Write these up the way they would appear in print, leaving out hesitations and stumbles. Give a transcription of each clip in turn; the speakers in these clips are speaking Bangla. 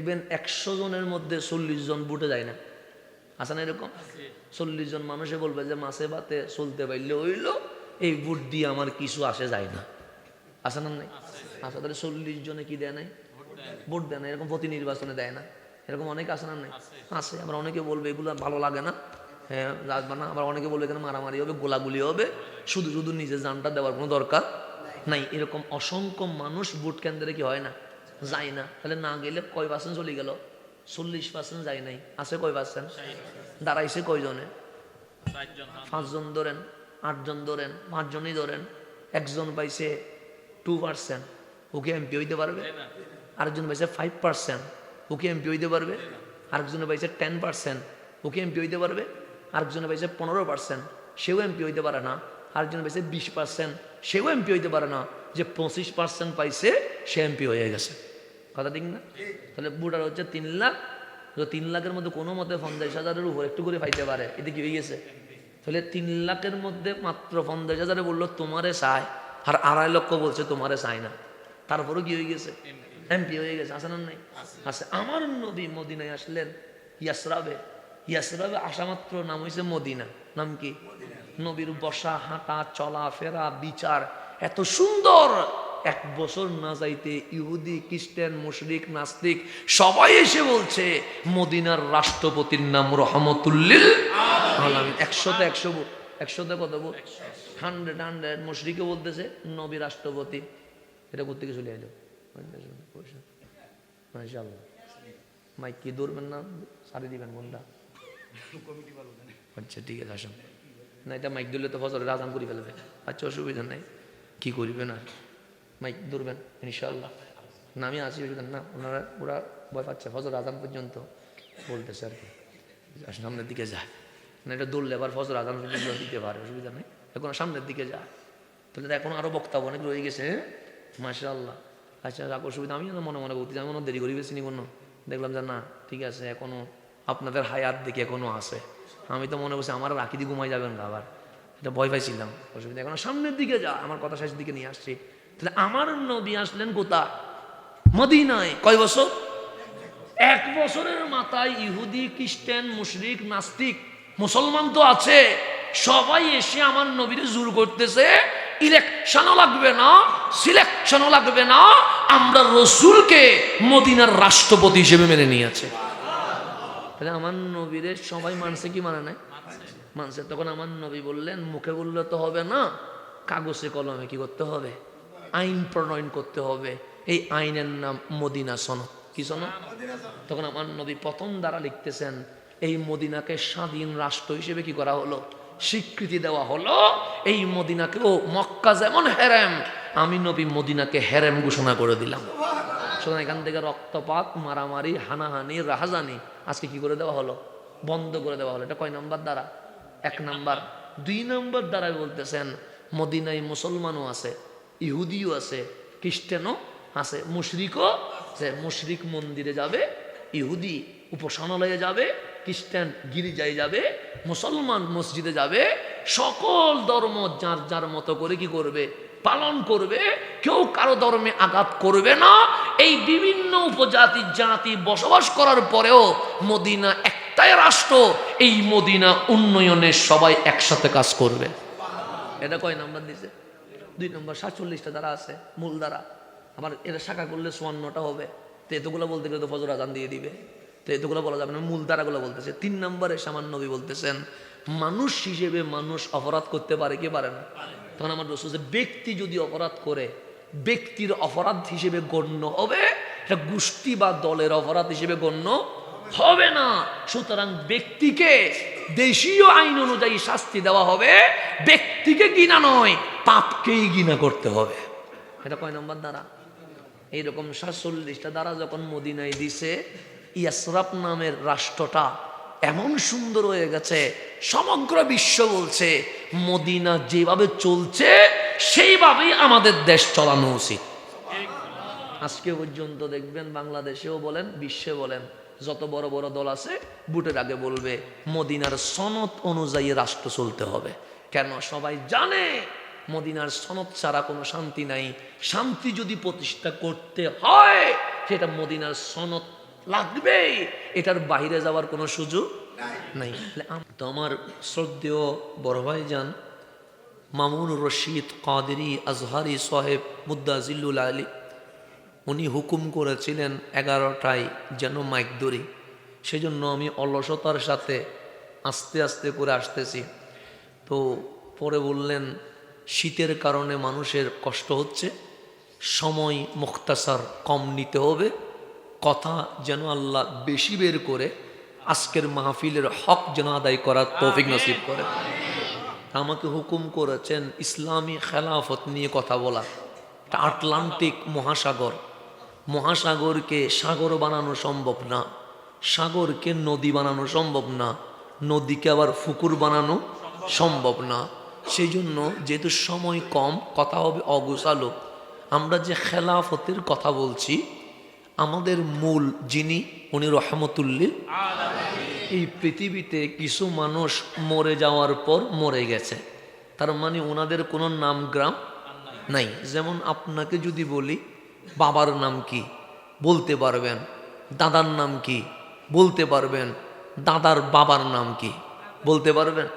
দেখবেন 100 জনের মধ্যে 40 জন বুটে যায় না, আছে না এরকম? 40 জন মানুষে বলবে যে মাছে ভাতে চলতে পারলে হইলো, এই বুট দিয়ে আমার কিছু আসে যায় না, আছে না? নাই আচ্ছা, তাহলে 40 জনে কি দেয় নাই? ভোট দেয় না। এরকম প্রতি নির্বাচনে দেয় না, এরকম অনেক আছে না? নাই আছে। আবার অনেকে বলবে এগুলো ভালো লাগে না, হ্যাঁ রাখবা না। আবার অনেকে বলবে এখানে মারামারি হবে, গোলাগুলি হবে, শুধু শুধু নিজের জানটা দেওয়ার কোনো দরকার নাই। এরকম অসংখ্য মানুষ ভোট কেন্দ্রে কি হয় না, যায় না। তাহলে না গেলে কয় পার্সেন্ট চলে গেল? 40% যায় নাই। আছে কয় পার্সেন্ট? দাঁড়াইছে কয়জনে? 5 জন ধরেন, 8 জন ধরেন, 5 জনই ধরেন। একজন পাইছে 2%, ওকে এমপি হইতে পারবে? আরেকজন পাইছে 5%, ওকে এমপি হইতে পারবে? আরেকজনে পাইছে 10%, ওকে এমপি হইতে পারবে? আরেকজনে পাইছে 15%, সেও এমপি হইতে পারে না। আরেকজন পাইছে 20%, সেও এমপি হইতে পারে না। যে 25% পাইছে সে এমপি হয়ে গেছে। কথা ঠিক না? তাহলে ভোটার হচ্ছে 3 লাখ। 3 লাখের মধ্যে কোনো মতে 50,000-এর উপর একটু করে পাইতে পারে, এতে কি হয়ে গেছে? তাহলে 3 লাখের মধ্যে মাত্র 50,000 বললো তোমারে চায়, আর 2.5 লক্ষ বলছে তোমারে চায় না, তারপরও কি হয়ে গেছে? এমপি হয়ে গেছে। আছে না? নাই আছে। আমার নবী মদিনায় আসলেন ইয়াসরাবে। ইয়াসরাবে আসা মাত্র নাম হয়েছে মদিনা। নাম কি? নবীর বসা, হাঁটা, চলা ফেরা, বিচার এত সুন্দর। 1 বছর না যাইতে ইহুদি, খ্রিস্টান, মুশরিক, নাস্তিক সবাই এসে বলছে মদিনার রাষ্ট্রপতির নাম রহমতুল্লিল আলামিন। 100-তে 100 100-তে কত বল? 100 মুশরিকে বলতেছে নবী রাষ্ট্রপতি। এটা কোথেকে চলে এলো? মাশাআল্লাহ। মাইক কি ধরবেন না, সারি দিবেন কোনটা? আচ্ছা ঠিক আছে, আসুন না। এটা মাইক দিলে তো ফজরের আজান করে ফেলবে। আচ্ছা অসুবিধা নাই, কি করবেন আর মাইক ধরবেন ইনশাআল্লাহ। না আমি আছি, অসুবিধা না। ওরা ভয় পাচ্ছে, ফজর আজান পর্যন্ত বলতেছে আর কি। সামনের দিকে যায় না, এটা দৌড়লে আবার ফজর আজান পর্যন্ত দিতে পারে, অসুবিধা নেই। এখন সামনের দিকে যায়, তাহলে এখন আরো বক্তব্য অনেক রয়ে গেছে। মাশাআল্লাহ। আচ্ছা রাখ, অসুবিধা। আমি মনে মনে বলতে আমি দেরি করি বেশি কোনো, দেখলাম যে না ঠিক আছে, এখনো আপনাদের হায়াত দেখে এখনো আছে। আমি তো মনে করছি আমার রাখি দিয়ে ঘুমাই যাবেন না, আবার এটা ভয় পাইছিলাম। অসুবিধা, এখন সামনের দিকে যা, আমার কথা শেষ দিকে নিয়ে আসছি। তাহলে আমার নবী আসলেন কোথা? মদিনায়। কয় বছর? 1 বছরের মাথায় ইহুদি, খ্রিস্টান, মুশরিক, নাস্তিক, মুসলমান তো আছে, সবাই এসে আমার নবীর জোর করতেছে ইলেকশনও লাগবে না, সিলেকশনও লাগবে না, আমরা রসুলকে মদিনার রাষ্ট্রপতি হিসেবে মেনে নিয়েছে। তাহলে আমার নবীরে সবাই মানছে কি মানে নাই? মানছে। তখন আমার নবী বললেন মুখে বললে তো হবে না, কাগজে কলমে কি করতে হবে? আইন প্রণয়ন করতে হবে। এই আইনের নাম মদিনা সনদ। কি সনদ? তখন আমার নবী প্রথম দ্বারা লিখতেছেন এই মদিনাকে স্বাধীন রাষ্ট্র হিসেবে কি করা হলো? স্বীকৃতি দেওয়া হলো। এই মদিনাকে, ও মক্কা যেমন হেরেম, আমি নবী মদিনাকে হেরেম ঘোষণা করে দিলাম। সুতরাং এখান থেকে রক্তপাত, মারামারি, হানাহানি, রাহাজানি আজকে কি করে দেওয়া হলো? বন্ধ করে দেওয়া হলো। এটা কয় নাম্বার দ্বারা? 1 নাম্বার। 2 নাম্বার দ্বারাই বলতেছেন মদিনায় মুসলমানও আছে, ইহুদিও আছে, খ্রিস্টানও আছে, মুশরিকও আছে। মুশরিক মন্দিরে যাবে, ইহুদি উপাসনালয়ে যাবে, খ্রিস্টান গির্জায় যাবে, মুসলমান মসজিদে যাবে। সকল ধর্ম যার যার মতো করে কি করবে? পালন করবে। কেউ কারো ধর্মে আঘাত করবে না। এই বিভিন্ন উপজাতি জাতি বসবাস করার পরেও মদিনা একটাই রাষ্ট্র। এই মদিনা উন্নয়নে সবাই একসাথে কাজ করবে। এটা কয় নাম্বার দিছে? 2 নম্বর। 47টা দ্বারা আছে মূল দ্বারা। আবার এটা শাখা করলে 54টা হবে। তো এতগুলো বলতে গেলে তো ফজর আজান দিয়ে দিবে, তো এতগুলো বলা যাবে না। মূল দ্বারাগুলো বলতেছে। 3 নম্বরে সামান্য নবী বলতেছেন মানুষ হিসেবে মানুষ অপরাধ করতে পারে কি পারে না? তখন আমার রাসূল যে ব্যক্তি যদি অপরাধ করে, ব্যক্তির অপরাধ হিসেবে গণ্য হবে, এটা গোষ্ঠী বা দলের অপরাধ হিসেবে গণ্য হবে না। সুতরাং ব্যক্তিকে দেশীয় আইন অনুযায়ী শাস্তি দেওয়া হবে, ব্যক্তিকে ঘৃণা নয়, পাপকেই ঘৃণা করতে হবে। এটা কয় নম্বর দ্বারা? এইরকম 47টা দ্বারা যখন মদিনায় দিছে, ইয়াসরাব নামের রাষ্ট্রটা এমন সুন্দর হয়ে গেছে, সমগ্র বিশ্ব বলছে মদিনা যেভাবে চলছে সেইভাবেই আমাদের দেশ চালানো উচিত। আজকে পর্যন্ত দেখবেন বাংলাদেশেও বলেন, বিশ্বে বলেন, যত বড় বড় দল আছে ভোটের আগে বলবে মদিনার সনদ অনুযায়ী রাষ্ট্র চলতে হবে। কেন? সবাই জানে মদিনার সনদ ছাড়া কোনো শান্তি নাই। শান্তি যদি প্রতিষ্ঠা করতে হয় সেটা মদিনার সনদ লাগবেই, এটার বাইরে যাওয়ার কোনো সুযোগ নাই। তো আমার শ্রদ্ধেয় বড় ভাইজান মামুনুর রশিদ কাদেরী আজহারি সাহেব মুদ্দাজিল্লুল আলী, উনি হুকুম করেছিলেন 11টায় যেন মাইক ধরি। সেজন্য আমি অলসতার সাথে আস্তে আস্তে করে আসতেছি। তো পরে বললেন শীতের কারণে মানুষের কষ্ট হচ্ছে, সময় মুখতাসার কম নিতে হবে, কথা যেন আল্লাহ বেশি বের করে আজকের মাহফিলের হক যেন আদায় করার তৌফিক নসিব করে। আমাকে হুকুম করেছেন ইসলামী খেলাফত নিয়ে কথা বলা। আটলান্টিক মহাসাগর, মহাসাগরকে সাগর বানানো সম্ভব না, সাগরকে নদী বানানো সম্ভব না, নদীকে আবার পুকুর বানানো সম্ভব না। সেই জন্য যেহেতু সময় কম, কথা হবে অগোছালো। আমরা যে খেলাফতের কথা বলছি, আমাদের মূল যিনি উনি রহমতুল্লিল এই পৃথিবীতে কিছু মানুষ মরে যাওয়ার পর মরে গেছে, তার মানে ওনাদের কোনো নাম গ্রাম নাই। যেমন আপনাকে যদি বলি বাবার নাম কি বলতে পারবেন, দাদার নাম কি বলতে পারবেন, দাদার বাবার নাম কি বলতে পারবেন,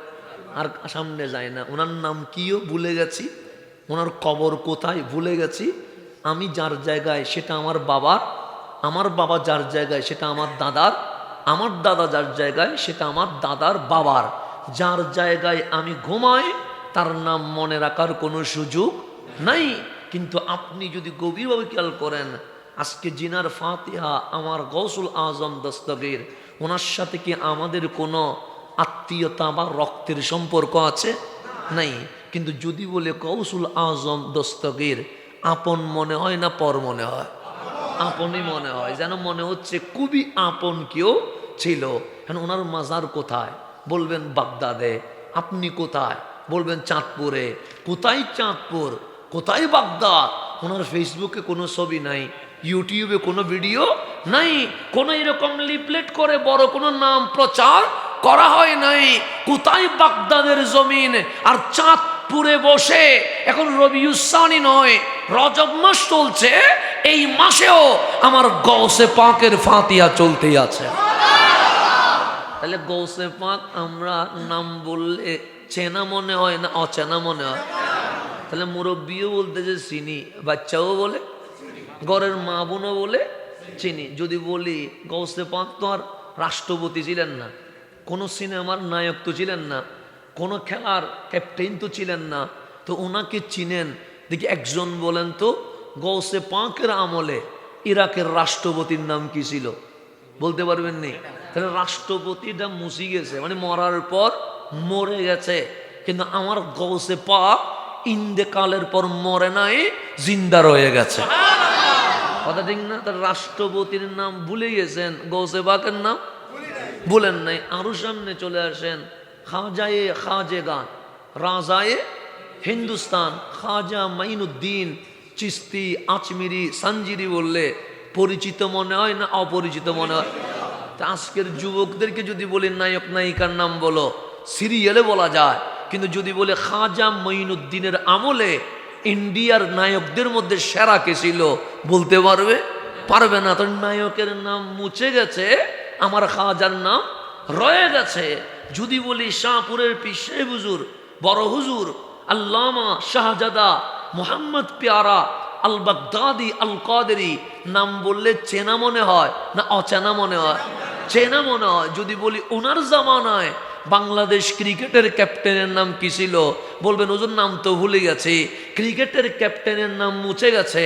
আর সামনে যায় না। ওনার নাম কিও ভুলে গেছি, ওনার কবর কোথায় ভুলে গেছি। আমি যার জায়গায় সেটা আমার বাবার, আমার বাবা যার জায়গায় সেটা আমার দাদার, আমার দাদা যার জায়গায় সেটা আমার দাদার বাবার। যার জায়গায় আমি ঘুমাই তার নাম মনে রাখার কোনো সুযোগ নাই। কিন্তু আপনি যদি গভীরভাবে খেয়াল করেন, আজকে জিনার ফাতিহা আমার গৌসুল আজম দস্তগীর, ওনার সাথে কি আমাদের কোনো আত্মীয়তা বা রক্তের সম্পর্ক আছে? নাই। কিন্তু যদি বলে গৌসুল আজম দস্তগীর, আপন মনে হয় না পর মনে হয়? আপনই মনে হয়, যেন মনে হচ্ছে খুবই আপন কেউ ছিল। এখন ওনার মাজার কোথায় বলবেন বাগদাদে, আপনি কোথায় বলবেন চাঁদপুরে। কোথায় চাঁদপুর, কোথায় বাগদাদ? ওনার ফেসবুকে কোনো ছবি নাই, ইউটিউবে কোনো ভিডিও নাই, কোনো এরকম লিফলেট করে বড় কোনো নাম প্রচার করা হয় নাই। কোথায় বাগদাদের জমিন আর চাঁদপুরে বসে এখন রবিউসানি নয়, রজব মাস চলছে, এই মাসেও আমার গৌসে পাকের ফাতিহা চলতেই আছে। তাহলে গৌসে পাক আমরা নাম বললে চেনা মনে হয় না অচেনা মনে হয়? তাহলে মুরব্বীও বলতে যে চিনি, বাচ্চাও বলে, ঘরের মা বোনও বলে চিনি। যদি বলি গৌসে পাক তো আর রাষ্ট্রপতি ছিলেন না, কোনো সিনেমার নায়ক তো ছিলেন না, কোনো খেলার ক্যাপ্টেন তো ছিলেন না, তো ওনাকে চিনেন দেখি একজন বলেন তো, গৌসে পাকের আমলে ইরাকের রাষ্ট্রপতির নাম কি ছিল বলতে পারবেন নি? তাহলে রাষ্ট্রপতিটা মুছি গেছে, মানে মরার পর মরে গেছে, কিন্তু আমার গৌসে পাক ইন্তেকালের পর মরে নাই, জিন্দা রয়ে গেছে। কথা ঠিক না? তার রাষ্ট্রপতির নাম ভুলে গেছেন, গৌসে পাকের নাম বলেন নাই। আরো সামনে চলে আসেন, খাজায়ে খাজেগান, রাজায়ে হিন্দুস্তান, খাজা মাইনুদ্দিন চিস্তি আজমিরি সাঞ্জিরি বললে পরিচিত মনে হয় না অপরিচিত মনে হয়? আজকের যুবকদেরকে যদি বলি নায়ক নায়িকার নাম বলো, সিরিয়ালে বলা যায়, কিন্তু যদি বলে খাজা মাইনুদ্দিনের আমলে ইন্ডিয়ার নায়কদের মধ্যে সেরা কে ছিল বলতে পারবে? পারবে না। তো নায়কের নাম মুছে গেছে, আমার খাজার নাম রয়ে গেছে। যদি বলি শাহপুরের পীর সাহেব হুজুর, বড় হুজুর আল্লামা শাহজাদা মোহাম্মদ পেয়ারা আল বাগদাদি আল কাদেরী, নাম বললে চেনা মনে হয় না অচেনা মনে হয়? চেনা মনে হয়। যদি বলি ওনার জামানায় বাংলাদেশ ক্রিকেটের ক্যাপ্টেনের নাম কি ছিল বলবেন হুজুর নাম তো ভুলে গেছে, ক্রিকেটের ক্যাপ্টেনের নাম মুছে গেছে,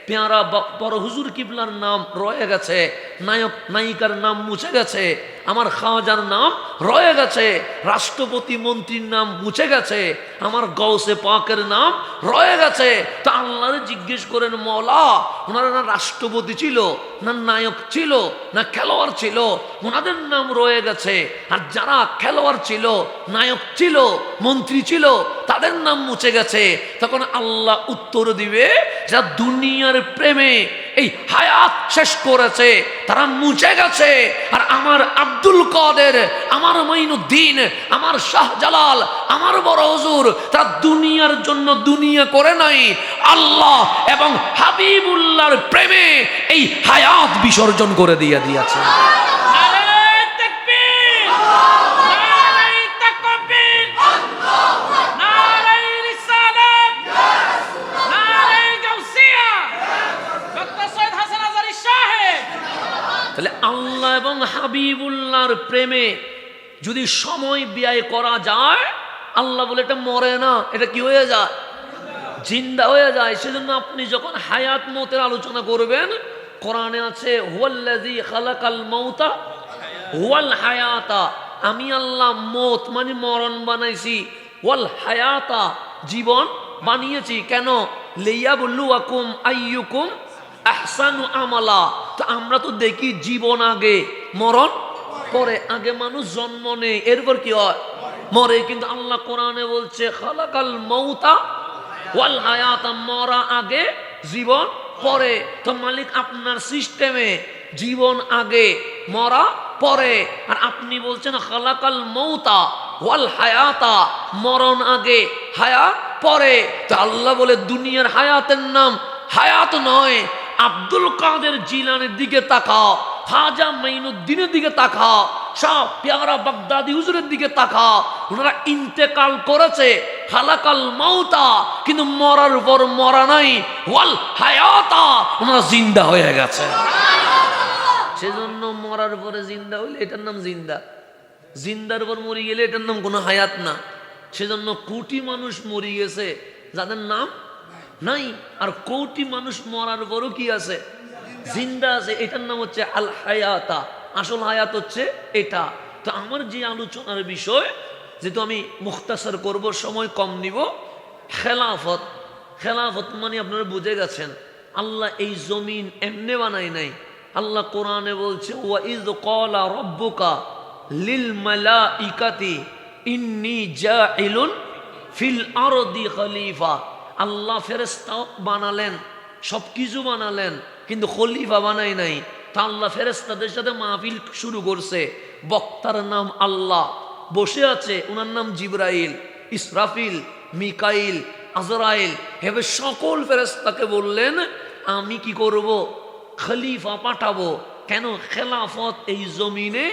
পেয়ারা বড় হুজুর কিবলার নাম রয়ে গেছে, নায়ক নায়িকার নাম মুছে গেছে, আমার খাজার নাম রয়ে গেছে, রাষ্ট্রপতি মন্ত্রীর নাম মুছে গেছে, আমার গৌসে পাকের নাম রয়ে গেছে। তা আল্লাহরে জিজ্ঞেস করেন, মওলা ওনারা না রাষ্ট্রপতি ছিল, না নায়ক ছিল, না খেলোয়াড় ছিল? ওনাদের নাম রয়ে গেছে। আর যারা খেলোয়াড় ছিল, নায়ক ছিল, মন্ত্রী ছিল, তাদের নাম মুছে গেছে। তখন আল্লাহ উত্তর দিবে, যা দুনিয়ার প্রেমে এই হায়াত শেষ করেছে, তারা মুছে গেছে। আর আমার আব্দুল কাদের, আমার মাইনুদ্দিন, আমার শাহজালাল, আমার বড় হুজুর, তারা দুনিয়ার জন্য দুনিয়া করে নাই, আল্লাহ এবং হাবিবুল্লাহর প্রেমে এই হায়াত বিসর্জন করে দিয়েছে। তাহলে আল্লাহ এবং হাবিবুল্লাহর প্রেমে যদি সময় ব্যয় করা যায়, আল্লাহ বলে এটা মরে না, এটা কি হয়ে যায়? জিন্দা হয়ে যায়। সেজন্য আপনি যখন হায়াত মতের আলোচনা করবেন, কোরআনে আছে হুয়াল্লাযী খালাকাল মাউতা ওয়াল হায়াতা, আমি আল্লাহ মত মানে মরণ বানাইছি, ওয়াল হায়াতা জীবন বানিয়েছি। কেন? লিয়াবলুয়াকুম আইয়ুকুম আহসানু আমালা। তো আমরা তো দেখি জীবন আগে মরণ পরে, আগে মানুষ জন্ম নেই এরপর কি হয়? মরে। কিন্তু আল্লাহ কোরআনে বলছে খালাকাল মাউতা ওয়াল হায়াতা, মরা আগে জীবন পরে। তো মালিক আপনার সিস্টেমে জীবন আগে মরা পরে, আর আপনি বলছেন খালাকাল মাউতা ওয়াল হায়াতা, মরণ আগে হায়াত পরে। তো আল্লাহ বলে দুনিয়ার হায়াতের নাম হায়াত নয়। আব্দুল কাদের জিলানের দিকে তাকাও, খাজা মাইনুদ্দিনের দিকে তাকাও, সব পেয়ারা বাগদাদি হুজুরের দিকে তাকাও, ওনারা ইন্তেকাল করেছে খালাকাল মাউতা, কিন্তু মরার পর মরা নাই, ওয়াল হায়াতা, ওনারা জিন্দা হয়ে গেছে। সেজন্য মরার পরে জিন্দা হইলে এটার নাম জিন্দা, জিন্দার পর মরে গেলে এটার নাম কোনো হায়াত না। সেজন্য কোটি মানুষ মরে গেছে যাদের নাম নাই, আর কোটি মানুষ মরার পরও কি আছে? জিন্দা আছে। এটার নাম হচ্ছে আল হায়াতা। আসল হায়াত হচ্ছে এটা। তো আমার যে আলোচনার বিষয়, যেহেতু আমি মুখতাসার করব, সময় কম নিব, খেলাফত। খেলাফত মানে আপনারা বুঝে গেছেন, আল্লাহ এই জমিন এমনি বানায় নাই। আল্লাহ কোরআনে বলছে ওয়া ইয ক্বালা রাব্বুকা লিল মালাইকাতি ইন্নী জাইলুন ফিল আরদি খলিফা। আল্লাহ ফেরেশতা বানালেন, সব কিছু বানালেন, কিন্তু খলিফা বানাই নাই। তা আল্লাহ ফেরেশতাদের সাথে মাহফিল শুরু করছে। বক্তার নাম আল্লাহ, বসে আছে, ওনার নাম জিবরাইল, ইসরাফিল, মিকাইল, আজরাইল। হেবে সকল ফেরেশতাকে বললেন আমি কি করব? খলিফা পাঠাবো। কেন? খেলাফত এই জমিনে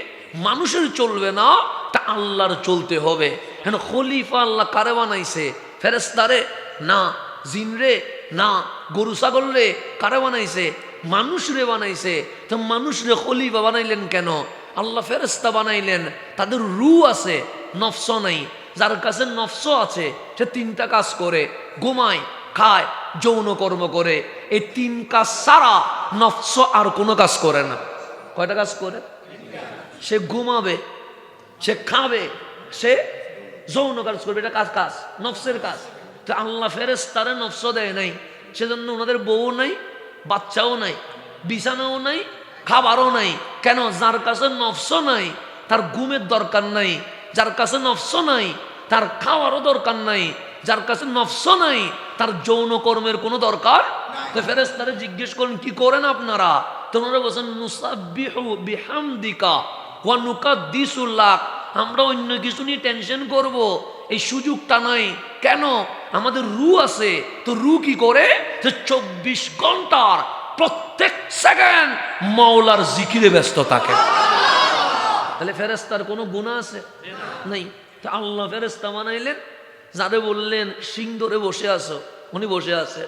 মানুষের চলবে না, তা আল্লাহর চলতে হবে। কেন? খলিফা আল্লাহ কারে বানাইছে? ফেরেশতারে না, জিনরে না, গরু ছাগল রে কারে বানাইছে? মানুষ রে বানাইছে। তো মানুষ রে খলিফা বানাইলেন কেন? আল্লাহ ফেরেশতা বানাইলেন, তাদের রূহ আছে, নফস নাই। যার কাছে নফস আছে সে তিনটা কাজ করে, ঘুমায়, খায়, যৌন কর্ম করে। এই তিন কাজ ছাড়া নফস আর কোনো কাজ করে না। কয়টা কাজ করে? সে ঘুমাবে, সে খাবে, সে যৌন কাজ করবে, এটা কাজ, কাজ নফসের কাজ। তো আল্লাহ ফেরেশতারে নফস দেয় নাই, সেজন্য ওনাদের বউ নাই, বাচ্চাও নাই, বিছানাও নাই, খাবারও নাই। কেন? যার কাছে নফস নাই তার ঘুমের দরকার নাই, যার কাছে নফস নাই তার খাওয়ারও দরকার নাই, যার কাছে নফস নাই তার যৌন কর্মের কোনো দরকার। তো ফেরেশতারে জিজ্ঞেস করেন কি করেন আপনারা? তোমরা বলছেন নুসাব্বিহু বিহামদিকা ওয়া নুকাদ্দিসু লাক, আমরা অন্য কিছু নিয়ে টেনশন করব, এই সুযোগটা নাই। কেন? আমাদের রূহ আছে। তো রূহ কি করে? যে 24 ঘন্টার প্রত্যেক সেকেন্ড মাওলার জিকিরে ব্যস্ত থাকে। তাহলে ফেরেশতার কোনো গুনাহ আছে? নাই। তো আল্লাহ ফেরেশতা বানাইলেন, যারে বললেন সিং ধরে বসে আছো, উনি বসে আছে।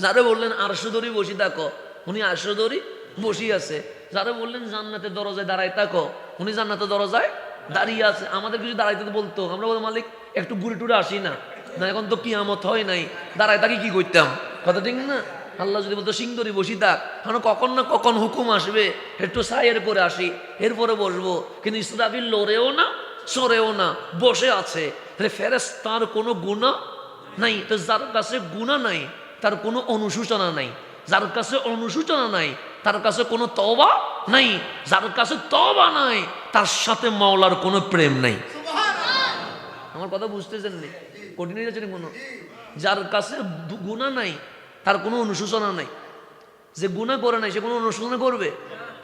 যারে বললেন আরশ ধরে বসে থাকো, উনি আরশ ধরে বসে আছে। যারে বললেন জান্নাতের দরজায় দাঁড়ায় থাকো, উনি জান্নাতের দরজায় দাঁড়িয়ে আছে। আমাদের কিছু দাঁড়াইতে বলতো, আমরা বলতাম মালিক একটু ঘুরে টুরে আসি না, না এখন তো কিয়ামত হয় নাই, দাঁড়ায় থাকি কি করতাম? কথা ঠিক না? আল্লাহ যদি বলতো সিং ধরে বসি থাক, কারণ কখন না কখন হুকুম আসবে, একটু সাইয়ের পরে আসি, এরপরে বসবো। কিন্তু ইসরাফিল লড়েও না, সরেও না, বসে আছে। তাহলে ফেরেশতার কোনো গুনাহ নাই। তো যার কাছে গুনাহ নাই তার কোনো অনুশোচনা নাই, যার কাছে অনুশোচনা নাই তার কাছে কোনো তওবা নাই, যার কাছে তওবা নাই তার সাথে মাওলার কোনো প্রেম নাই। আমার কথা বুঝতেছেন নি? কঠিন হয়ে যাচ্ছে কোনো? যার কাছে গুনাহ নাই তার কোনো অনুশোচনা নাই, যে গুনাহ করে নাই সে কোনো অনুশোচনা করবে?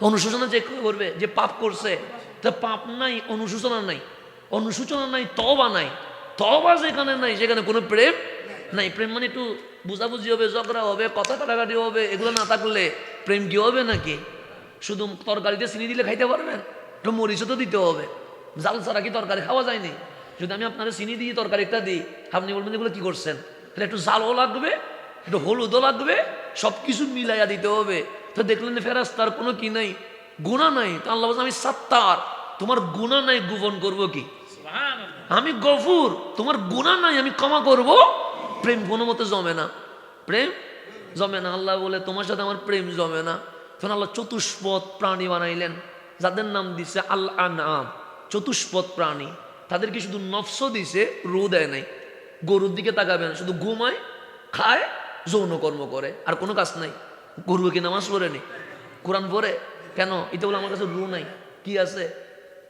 অনুশোচনা যে করবে, যে পাপ করছে, তা পাপ নাই, অনুশোচনা নাই, অনুশোচনা নাই, তওবা নাই, তওবা যেখানে নাই সেখানে কোনো প্রেম নাই। প্রেম মানে একটু বুঝাবুঝি হবে, ঝগড়া হবে, কথা কাটাকাটি হবে, এগুলো না থাকলে প্রেম কি হবে নাকি? শুধু তরকারিতে চিনি দিলে খাইতে পারবেন? একটু মরিচও তো দিতে হবে, জাল ছাড়া কি তরকারি খাওয়া যায়নি? যদি আমি আপনাকে চিনি দিয়ে তরকারিটা দিই, আপনি বলবেন এগুলো কি করছেন? তাহলে একটু জালও লাগবে, একটু হলুদও লাগবে, সব কিছু মিলাইয়া দিতে হবে। তো দেখলেন ফেরেশতার কোনো কি নাই, গুনাহ নাই। তো আল্লাহ বলছে আমি সাত্তার, তোমার গুনাহ নাই, গোপন করবো কি? আমি গফুর, তোমার গুনাহ নাই, আমি ক্ষমা করব। প্রেম কোনো মতে জমে না, প্রেম জমে না। আল্লাহ বলে তোমার সাথে আমার প্রেম জমে না। তখন আল্লাহ চতুষ্পদ প্রাণী বানাইলেন, যাদের নাম দিছে আল আনআম, চতুষ্পদ প্রাণী। তাদেরকে শুধু নফস দিছে, রু দেয় নাই। গরুর দিকে তাকাবেন, শুধু ঘুমায়, খায়, যৌনকর্ম করে, আর কোনো কাজ নাই। গরু কি নামাজ পড়ে নি, কোরআন পড়ে? কেন? এটা বলে আমার কাছে রু নাই, কি আছে?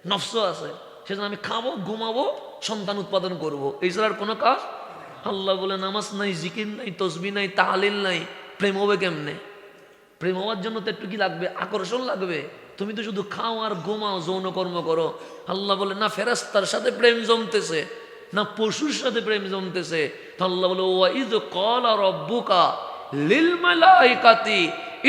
নফস আছে। সেজন্য আমি খাবো, ঘুমাবো, সন্তান উৎপাদন করব, এছাড়া আর কোনো কাজ। আল্লাহ বলে নামাজ নাই, জিকির নাই, তসবিহ নাই, তাহলিল নাই, প্রেম হবে কেমনে? প্রেম হওয়ার জন্য তো একটু কি লাগবে? আকর্ষণ লাগবে। তুমি তো শুধু খাও আর ঘুমাও, যৌনকর্ম করো। আল্লাহ বলে না ফেরেশতার সাথে প্রেম জমতেছে, না পশুর সাথে প্রেম জমতেছে। তো আল্লাহ বলে ওয়াইদ ক্বালা রাব্বুকা লিল মালাইকাতি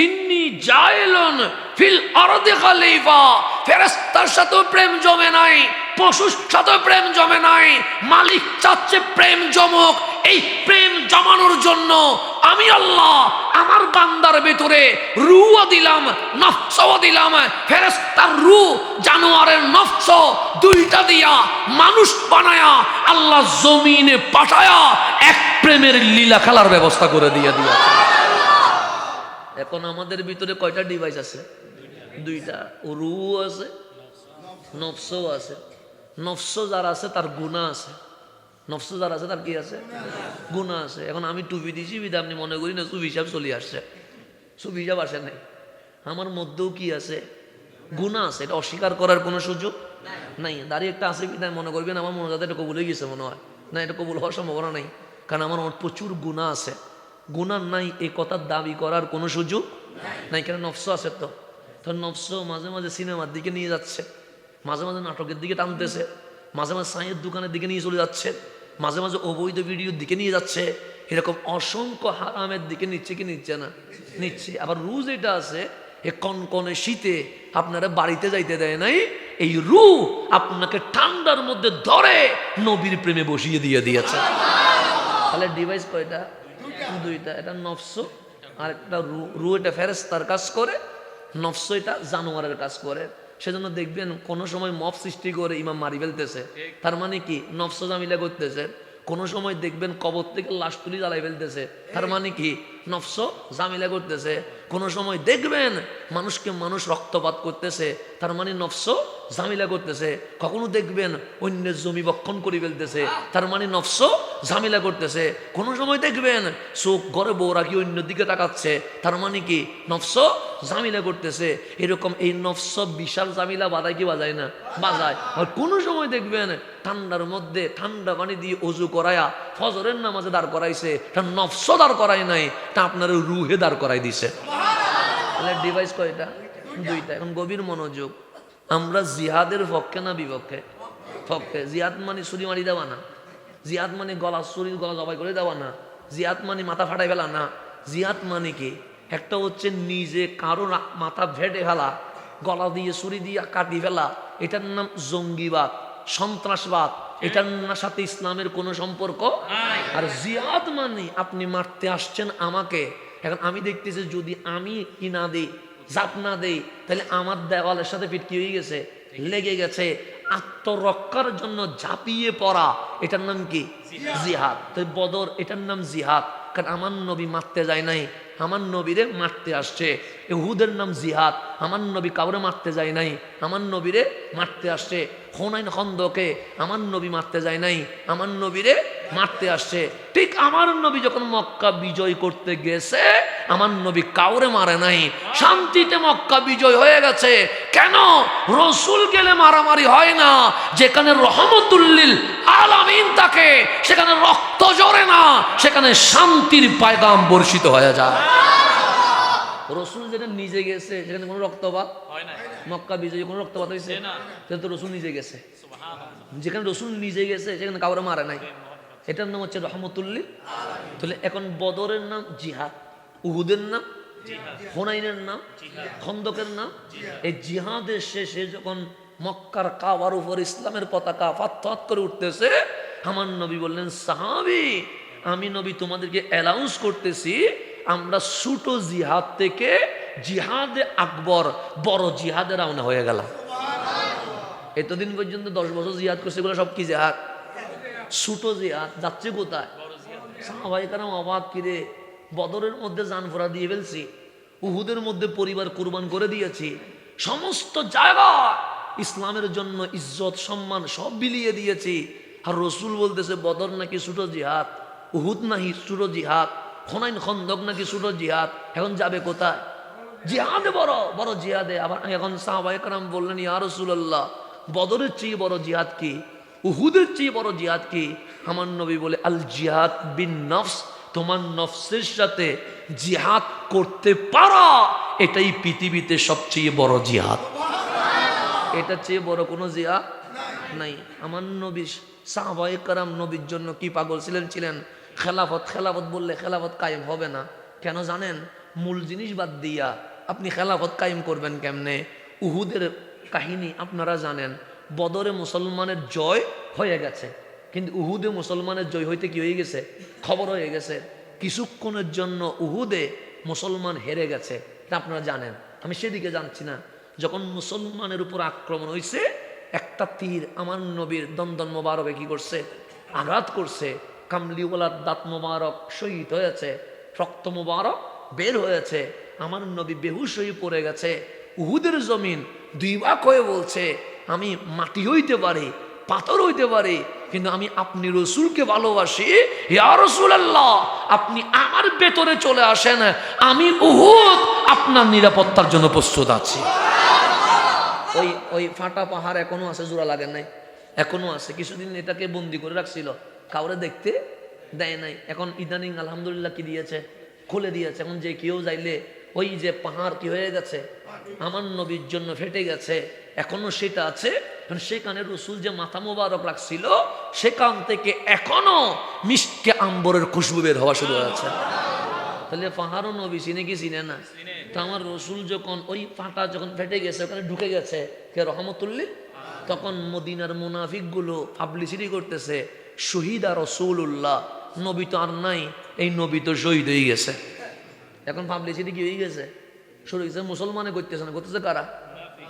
ইন্নী জাইলুন ফিল আরদি খলিফা। ফেরেশতার সাথেও প্রেম জমে নাই, পশুর সাথেও প্রেম জমে নাই। মালিক চাচ্ছে প্রেম জমুক। এই প্রেম জমানোর জন্য আমি আল্লাহ আমার বান্দার ভিতরে রূহও দিলাম, নফসও দিলাম। ফেরেশতার রূহ, জানোয়ারের নফস, দুইটা দিয়া মানুষ বানায়া আল্লাহ জমিনে পাঠায়া এক প্রেমের লীলা খেলার ব্যবস্থা করে দিয়েছে। এখন আমাদের ভিতরে কয়টা ডিভাইস আছে? দুইটা। রূহ আছে, নফসও আছে। নফস যার আছে তার গুনাহ আছে, নফস যার আছে তার কি আছে? গুনাহ আছে। এখন আমি টুপি দিছি বিধা আপনি মনে করি না সুফি হিসাব চলে আসছে, সুফি হিসাব আসে নাই। আমার মধ্যেও কি আছে? গুনাহ আছে, এটা অস্বীকার করার কোনো সুযোগ নাই। দাঁড়িয়ে একটা আছে বিধায় মনে করবেন আমার মনে যাতে এটা কবুল হয়ে গেছে, মনে হয় না, এটা কবুল হওয়ার সম্ভাবনা নাই। কারণ আমার প্রচুর গুনাহ আছে। গুনাহ নাই এই কথার দাবি করার কোনো সুযোগ নাই, কেন নফস আছে। তো নফস মাঝে মাঝে সিনেমার দিকে নিয়ে যাচ্ছে, মাঝে মাঝে নাটকের দিকে টানতেছে, মাঝে মাঝে চায়ের দোকানের দিকে নিয়ে চলে যাচ্ছে, মাঝে মাঝে অবৈধ ভিডিওর দিকে নিয়ে যাচ্ছে। এরকম অসংখ্য হারামের দিকে নিচ্ছে কি নিচ্ছে না? নিচ্ছে। আবার রুজ এটা আছে, এ কনকনে শীতে আপনারা বাড়িতে যাইতে দেয় নাই, এই রু আপনাকে ঠান্ডার মধ্যে ধরে নবীর প্রেমে বসিয়ে দিয়েছে। তাহলে ডিভাইস কয়টা? দুইটা। এটা নফস আর একটা রু। এটা ফেরেশতার কাজ করে, নফস এটা জানোয়ারের কাজ করে। সেজন্য দেখবেন কোনো সময় মব সৃষ্টি করে ইমাম মারি ফেলতেছে, তার মানে কি? নফস জামিলা করতেছে। কোনো সময় দেখবেন কবর থেকে লাশ তুলি জ্বালাই ফেলতেছে, তার মানে কি? নফস জামিলা করতেছে। কোনো সময় দেখবেন মানুষকে মানুষ রক্তপাত করতেছে, তার মানে নফস ঝামেলা করতেছে। কখনো দেখবেন অন্যের জমি বক্ষণ করে ফেলতেছে, তার মানে নফস ঝামেলা করতেছে। কোনো সময় দেখবেন চোখ ঘরে বউ রাখি অন্য দিকে তাকাচ্ছে, তার মানে কি? নফস ঝামেলা করতেছে। এরকম এই নফস বিশাল ঝামেলা বাজায় কি বাজায় না? বাজায়। আর কোনো সময় দেখবেন ঠান্ডার মধ্যে ঠান্ডা পানি দিয়ে অজু করায়া ফজরের নামাজে দাঁড় করাইছে, তা নফস দাঁড় করাই নাই, তা আপনার রুহে দাঁড় করাই দিছে। তাহলে ডিভাইস কয়টা? দুইটা। এখন গভীর মনোযোগ। আমরা জিহাদের পক্ষে না বিপক্ষে? পক্ষে। জিহাদ মানে ছুরি মারি দেওয়া না, জিহাদ মানে গলা ছুরির গলা জবাই করে দেওয়া না, জিহাদ মানে মাথা ফাটাই ফেলা না। জিহাদ মানে কি? একটা হচ্ছে নিজে কারো মাথা ভেটে ফেলা, গলা দিয়ে ছুরি দিয়ে কাটি ফেলা, এটার নাম জঙ্গিবাদ, সন্ত্রাসবাদ। এটার সাথে ইসলামের কোনো সম্পর্ক। আর জিহাদ মানে আপনি মারতে আসছেন আমাকে, এখন আমি দেখতেছি যদি আমি কি না দিই, জাপ না দেই, তাহলে আমার দেওয়ালের সাথে পিট কি হয়ে গেছে? লেগে গেছে। আত্মরক্ষার জন্য ঝাঁপিয়ে পড়া, এটার নাম কি? জিহাদ। তাই বদর এটার নাম জিহাদ, কারণ আমার নবী মারতে যায় নাই, আমার নবীরে মারতে আসছে। উহুদের নাম জিহাদ, আমার নবী কাউরে মারতে যায় নাই, আমার নবীরে মারতে আসছে। হুনাইন খন্দকে আমার নবী মারতে যায় নাই, আমার নবীরে মারতে আসছে। ঠিক আমার নবী যখন মক্কা বিজয় করতে গেছে, আমার নবী কাউরে মারে নাই, শান্তিতে মক্কা বিজয় হয়ে গেছে। কেন? রসুল গেলে মারামারি হয় না। যেখানে রহমতুল্লিল আলামিন থাকে সেখানে রক্ত ঝরে না, সেখানে শান্তির পায়গাম বর্ষিত হয়ে যায়। রসুল যেটা নিজে গেছে সেখানে কোনো রক্তপাত হয় না, মক্কা বিজয়ী কোনো রক্তপাত হয়েছে না। সেটা তো রসুল নিজে গেছে। সুবহানাল্লাহ। যেখানে রসুল নিজে গেছে সেখানে কাউরে মারে নাই, এটার নাম হচ্ছে রহমতুল্লিল। তাহলে এখন বদরের নাম জিহাদ, উহুদের নাম হুনাইনের নাম, খন্দকের নাম। এই জিহাদের শেষে যখন মক্কার কাবার উপর ইসলামের পতাকা ফাত করে উঠতেছে, আমার নবী বললেন, সাহাবী আমি নবী তোমাদেরকে অ্যানাউন্স করতেছি, আমরা ছোট জিহাদ থেকে জিহাদে আকবর বড় জিহাদে রওনা হয়ে গেলাম। এতদিন পর্যন্ত 10 বছর জিহাদ করছে, এগুলো সব কি জিহাদ? ছোট জিহাদ। যাচ্ছে কোথায়? সাহাবায়ে কেরাম অবাক, কিরে বদরের মধ্যে জান ফোরা দিয়ে ফেলছি, উহুদের মধ্যে পরিবার কুরবান করে দিয়েছি, সমস্ত জায়গা ইসলামের জন্য ইজ্জত সম্মান সব বিলিয়ে দিয়েছি, আর রসুল বলতেছে বদর নাকি ছোট জিহাদ, উহুদ নাকি ছোট জিহাদ, হুনাইন খন্দক নাকি ছোট জিহাদ, এখন যাবে কোথায়? জিহাদে বড় বড় জিহাদে। আবার এখন সাহাবায়ে কেরাম বললেন, ইয়া রাসূলুল্লাহ বদরের চেয়ে বড় জিহাদ কি, উহুদের চেয়ে বড় জিহাদ কি? আমার নবী বলে, আল জিহাদ বিন নফস, তোমার নফসের সাথে জিহাদ করতে পারা এটাই পৃথিবীতে সবচেয়ে বড় জিহাদ। এটা চেয়ে বড় কোনো জিহাদ নাই। আমার নবী সাহাবায়ে কেরাম নবীর জন্য কি পাগল ছিলেন। খেলাফত খেলাফত বললে খেলাফত কায়েম হবে না। কেন জানেন? মূল জিনিস বাদ দিয়া আপনি খেলাফত কায়েম করবেন কেমনে? উহুদের কাহিনী আপনারা জানেন, বদরে মুসলমানের জয় হয়ে গেছে, কিন্তু উহুদে মুসলমানের জয় হইতে কি হয়ে গেছে? খবর হয়ে গেছে। কিছুক্ষণের জন্য উহুদে মুসলমান হেরে গেছে, তা আপনারা জানেন, আমি সেদিকে জানছি না। যখন মুসলমানের উপর আক্রমণ হয়েছে, একটা তীর আমার নবীর দন্দন মোবারকে কি করছে? আঘাত করছে। কামলিওয়ালার দাঁত মোবারক শহীদ হয়েছে, রক্ত মোবারক বের হয়েছে, আমার নবী বেহুশ হয়ে পড়ে গেছে। উহুদের জমিন 2 ভাগ হয়ে বলছে, আমি মাটি হইতে পারি, পাথর হইতে পারি, কিন্তু আমি আপনি রসুলকে ভালোবাসি, ইয়া রাসূলুল্লাহ আপনি আমার ভেতরে চলে আসেন, আমি উহুদ আপনার নিরাপত্তার জন্য প্রস্তুত আছি। ওই ফাটা পাহাড় এখনো আছে, জোড়া লাগে নাই, এখনো আছে। কিছুদিন এটাকে বন্দি করে রাখছিল, কাউরে দেখতে দেয় নাই। এখন ইদানিং আলহামদুলিল্লাহ কি দিয়েছে? খুলে দিয়েছে। এখন যে কেউ যাইলে ওই যে পাহাড় কি হয়ে গেছে? আমার নবীর জন্য ফেটে গেছে, এখনো সেটা আছে। সেখানে রসুল যে মাথা মোবারক রাখছিল, সেখান থেকে এখনো মিষ্টি আম্বরের খুশবু বের হওয়া শুরু হয়েছে। তাহলে পাহাড়ও নবী চিনে কি চিনে না? তো আমার রসুল যখন ওই ফাটা যখন ফেটে গেছে, ওখানে ঢুকে গেছে কে? রহমতুল্লিল। তখন মদিনার মুনাফিক গুলো পাবলিসিটি করতেছে, শহীদ আর রাসূলুল্লাহ, নবী তো আর নাই, এই নবী তো শহীদ হয়ে গেছে। এখন পাবলিসিটি কি হয়ে গেছে? শুরু হয়েছে। মুসলমানে করতেছে না, করতেছে কারা?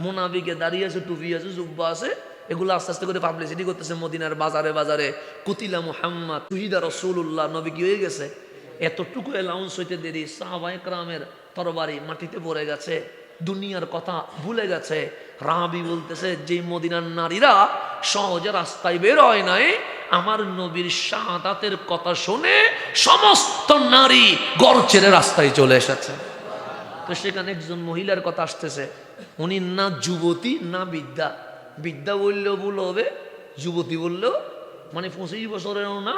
মুনাফিকে। দাঁড়িয়ে আছে, টুপি আছে, জুব্বা আছে, এগুলো আস্তে আস্তে করে পাবলিসিটি করতেছে মদিনার বাজারে বাজারে, কুতিলা মুহাম্মদ, শহীদ আর রাসূলুল্লাহ, নবী কি হয়ে গেছে। এতটুকু অ্যালাউন্স হইতে দেরি, সাহাবায়ে কেরামের তরবারি মাটিতে পড়ে গেছে, দুনিয়ার কথা ভুলে গেছে। রাবি বলতেছে, যে মদিনার নারীরা সহজে রাস্তায় বের হয় নাই, আমার নবীর শাহাদাতের কথা শুনে সমস্ত নারী ঘর ছেড়ে রাস্তায় চলে এসেছে। তো সেখানে একজন মহিলার কথা আসতেছে, উনি না যুবতী না বিদ্যা, বিদ্যা বললেও ভুল হবে, যুবতী বললেও মানে 25 বছরেরও না,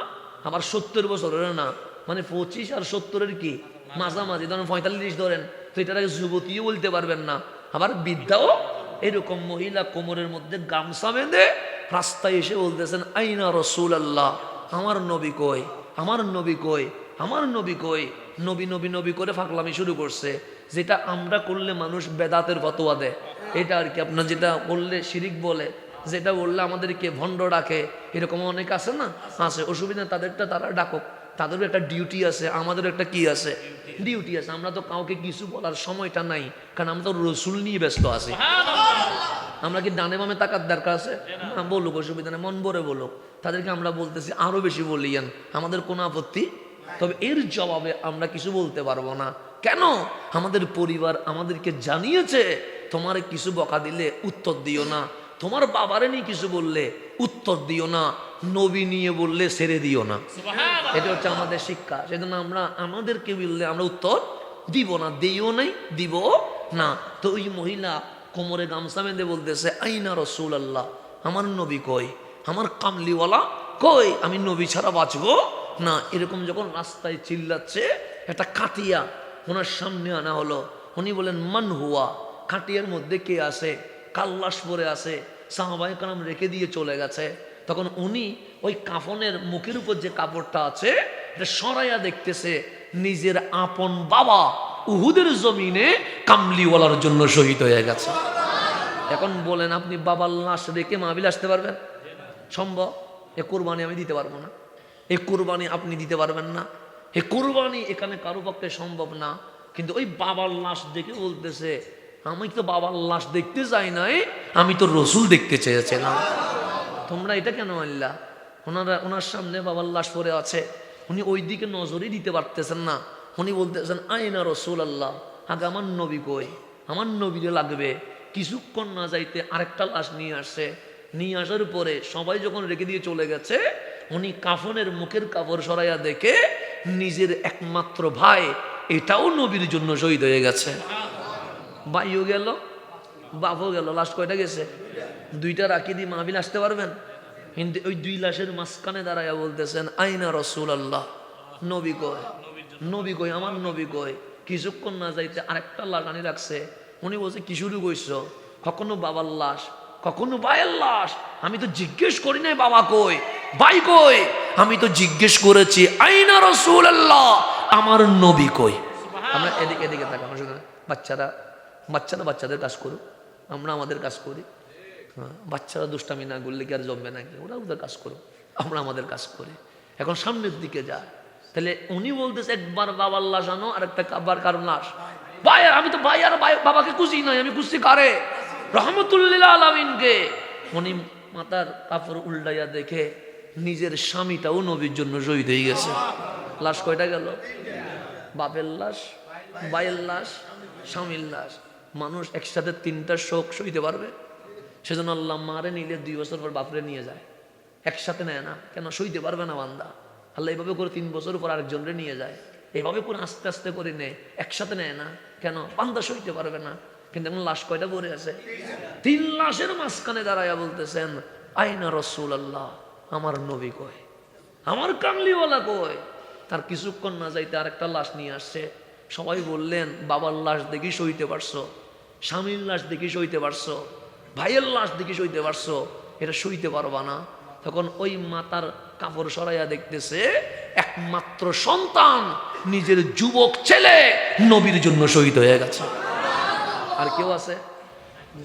আবার 70 বছরেরও না, মানে 25 আর 70-এর কি মাঝামাঝি, ধরেন 45 ধরেন, তো এটাকে যুবতীও বলতে পারবেন না, আবার বিদ্যাও। এরকম মহিলা কোমরের মধ্যে গামছা বেঁধে রাস্তায় এসে বলতেছেন, আইনা রাসূলুল্লাহ, আমার নবী কই, আমার নবী কই, আমার নবী কই। নবী নবী নবী করে ফাকলামি শুরু করছে, যেটা আমরা করলে মানুষ বেদাতের ফতোয়া দেয়, এটা আর কি। আপনার যেটা বললে শিরিক বলে, যেটা বললে আমাদেরকে ভণ্ড ডাকে, এরকম অনেক আছে না? আছে, অসুবিধা, তাদেরটা তারা ডাকুক, তাদেরও একটা ডিউটি আছে, আমাদেরও একটা কি আছে? ডিউটি আছে। আমরা তো কাউকে কিছু বলার সময়টা নাই, কারণ আমরা তো রসুল নিয়ে ব্যস্ত আছি। আমরা কি ডানে বামে তাকার দরকার আছে? না, বলুক, অসুবিধা নেই, মন ভরে বলুক। তাদেরকে আমরা বলতেছি আরো বেশি বলিয়েন, আমাদের কোনো আপত্তি। তবে এর জবাবে আমরা কিছু বলতে পারবো না। কেন? আমাদের পরিবার আমাদেরকে জানিয়েছে, তোমার কিছু বকা দিলে উত্তর দিও না, তোমার বাবারে নিয়ে কিছু বললে উত্তর দিও না, নবী নিয়ে বললে ছেড়ে দিও না। এটা হচ্ছে আমাদের শিক্ষা। সেজন্য আমরা আমাদেরকে বললে আমরা উত্তর দিব না, দিও নাই, দিব না। তো ওই মহিলা কোমরে গামছা বেঁধে বলতেছে, আইনা রাসূলুল্লাহ, আমার নবী কই, আমার কামলিওয়ালা কই, আমি নবী ছাড়া বাঁচবো না। এরকম যখন রাস্তায় চিল্লাচ্ছে, একটা কাটিয়া ওনার সামনে আনা হলো। উনি বলেন মান হুয়া, খাটিয়ার মধ্যে কে আছে? কাল্লাস পরে আছে, সাহাবায়ে কেরাম রেখে দিয়ে চলে গেছে। তখন উনি ওই কাফনের মুখের উপর যে কাপড়টা আছে এটা সরাইয়া দেখতেছে, নিজের আপন বাবা উহুদের জমিনে কামলিওয়ালার জন্য শহীদ হয়ে গেছে। এখন বলেন আপনি বাবার লাশ রেখে মাহফিল আসতে পারবেন? সম্ভব? এ কোরবানি আমি দিতে পারবো না, এ কোরবানি আপনি দিতে পারবেন না, এ কোরবানি এখানে কারো পক্ষে সম্ভব না। কিন্তু ওই বাবার লাশ দেখে বলতেছে, আমি তো বাবার লাশ দেখতে চাই নাই, আমি তো রসুল দেখতে চেয়েছিলাম। তোমরা এটা কেন আনলা? ওনার সামনে বাবার লাশ পড়ে আছে, উনি ওই দিকে নজরই দিতে পারতেছেন না। উনি বলতেছেন আইনা রসুল আল্লাহ, আগে আমার নবী কই, আমার নবীরে লাগবে। কিছুক্ষণ না যাইতে আরেকটা লাশ নিয়ে আসছে। নিয়ে আসার পরে সবাই যখন রেখে দিয়ে চলে গেছে, উনি কাফনের মুখের কাপড় সরাইয়া দেখে নিজের একমাত্র ভাই এটাও নবীর জন্য শহীদ হয়ে গেছে। ভাইও গেল, বাপও গেল, লাশ কয়টা গেছে? দুইটা রাখি দিয়ে মাহফিল আসতে পারবেন? কিন্তু ওই দুই লাশের মাঝখানে দাঁড়াইয়া বলতেছেন আইনা রসুল আল্লাহ, নবী কই, নবী কই, আমার নবী কই। কিছুক্ষণ না যাইতে আরেকটা লাশ আনি রাখছে। উনি বলছে কি শুরু করছো? কখনো বাবার লাশ, কখনো ভাইয়ের লাশ। আমি তো জিজ্ঞেস করি নাই বাবা কই, ভাই কই, আমি তো জিজ্ঞেস করেছি আইনা রসুল আল্লাহ, আমার নবী কই। আমরা এদিকে এদিকে থাকি, আমার শুধু বাচ্চারা বাচ্চাদের কাজ করুক, আমরা আমাদের কাজ করি। বাচ্চারা দুষ্টামি না করলে কি আর জমবে নাকি? ওরা ওদের কাজ করুক, আমরা আমাদের কাজ করি। এখন সামনের দিকে যায়। তাহলে উনি বলতেছে একবার বাবার লাশ আনো, আর একটা কাবার কারণ লাশ। ভাই আমি তো ভাই আর বাবাকে খুশি নয়, আমি খুশি কারে? রহমতুল্লিল আলামিনকে। উনি মাথার কাপড় উল্টাইয়া দেখে নিজের স্বামীটাও নবীর জন্য শহীদ হয়ে গেছে। লাশ কয়টা গেল? বাপের লাশ, ভাইয়ের লাশ, স্বামীর লাশ। মানুষ একসাথে তিনটা শোক সইতে পারবে? সেজন্য আল্লাহ মারে নিলে 2 বছর পর বাপরে নিয়ে যায়, একসাথে নেয় না। কেন? সইতে পারবে না বান্দা। আল্লাহ এইভাবে করে 3 বছর পর আরেকজনরে নিয়ে যায়, এইভাবে করে আস্তে আস্তে করে নেয়, একসাথে নেয় না। কেন? বান্দা সইতে পারবে না। কিন্তু এখন লাশ কয়টা পড়ে আছে? 3 লাশের মাঝখানে দাঁড়াইয়া বলতেছেন আইনা রসুল আল্লাহ, আমার নবী কয়, আমার কামলিওয়ালা কয়। তার কিছুক্ষণ না যাইতে আরেকটা লাশ নিয়ে আসছে। সবাই বললেন বাবার লাশ দেখি সইতে পারছো, স্বামীর লাশ দেখি সইতে পারছো, ভাইয়ের লাশ দেখি সইতে পারছো, এটা সইতে পারবা না। তখন ওই মাতার কাপড় সরাইয়া দেখতেছে একমাত্র সন্তান, নিজের যুবক ছেলে নবীর জন্য শহীদ হয়ে গেছে। আর কেউ আছে?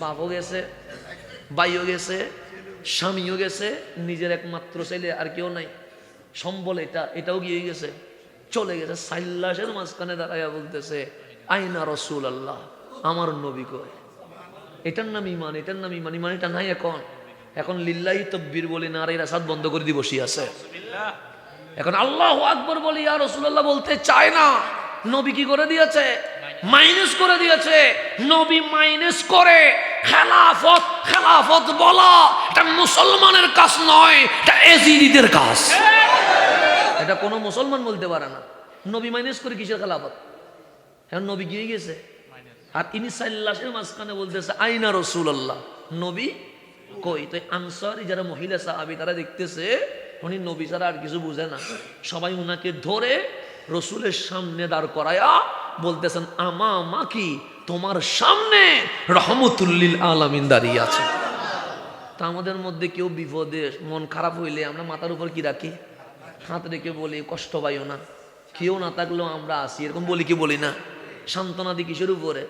বাপও গেছে, ভাইও গেছে, স্বামীও গেছে, নিজের একমাত্র ছেলে আর কেউ নাই। সম্বল এটাও গিয়ে গেছে, চলে গেছে। 4 লাশের মাঝখানে দাঁড়াইয়া বলতেছে আইনা রসুল আল্লাহ, আমার নবী কয়। এটার নাম ইমান, এটার নাম ইমান। ইমান এটা নাই এখন। এখন লিল্লাহি তাকবীর বলি না, আর এরা সাদ বন্ধ করে দিয়ে বসে আছে। এখন আল্লাহু আকবার বলি ইয়া রাসূলুল্লাহ বলতে চায় না। নবী কি করে দিয়েছে? মাইনাস করে দিয়েছে। নবী মাইনাস করে খেলাফত বলা এটা মুসলমানের কাজ নয়, এটা এজিদিদের কাজ। এটা কোনো মুসলমান বলতে পারে না। নবী মাইনাস করে কিসের খেলাফত? এখন নবী গিয়ে গেছে, আর ইনি 4 লাশের মাঝখানে বলতেছে আইনা রাসূলুল্লাহ, নবী কই। তো আনসারী যারা মহিলা সাহাবী তারা দেখতেছে উনি নবী ছাড়া আর কিছু বুঝে না। সবাই উনাকে ধরে রসুলের সামনে দাঁড় করায়া বলতেছেন আমা কি তোমার সামনে রহমতুল্লিল আলামিন দাঁড়িয়ে আছে। তা আমাদের মধ্যে কেউ বিপদে মন খারাপ হইলে আমরা মাথার উপর কি রাখি? হাত রেখে বলি কষ্ট পাইও না, কেউ না থাকলেও আমরা আসি, এরকম বলি কি বলি না? সান্ত্বনা দি কিসের উপরে?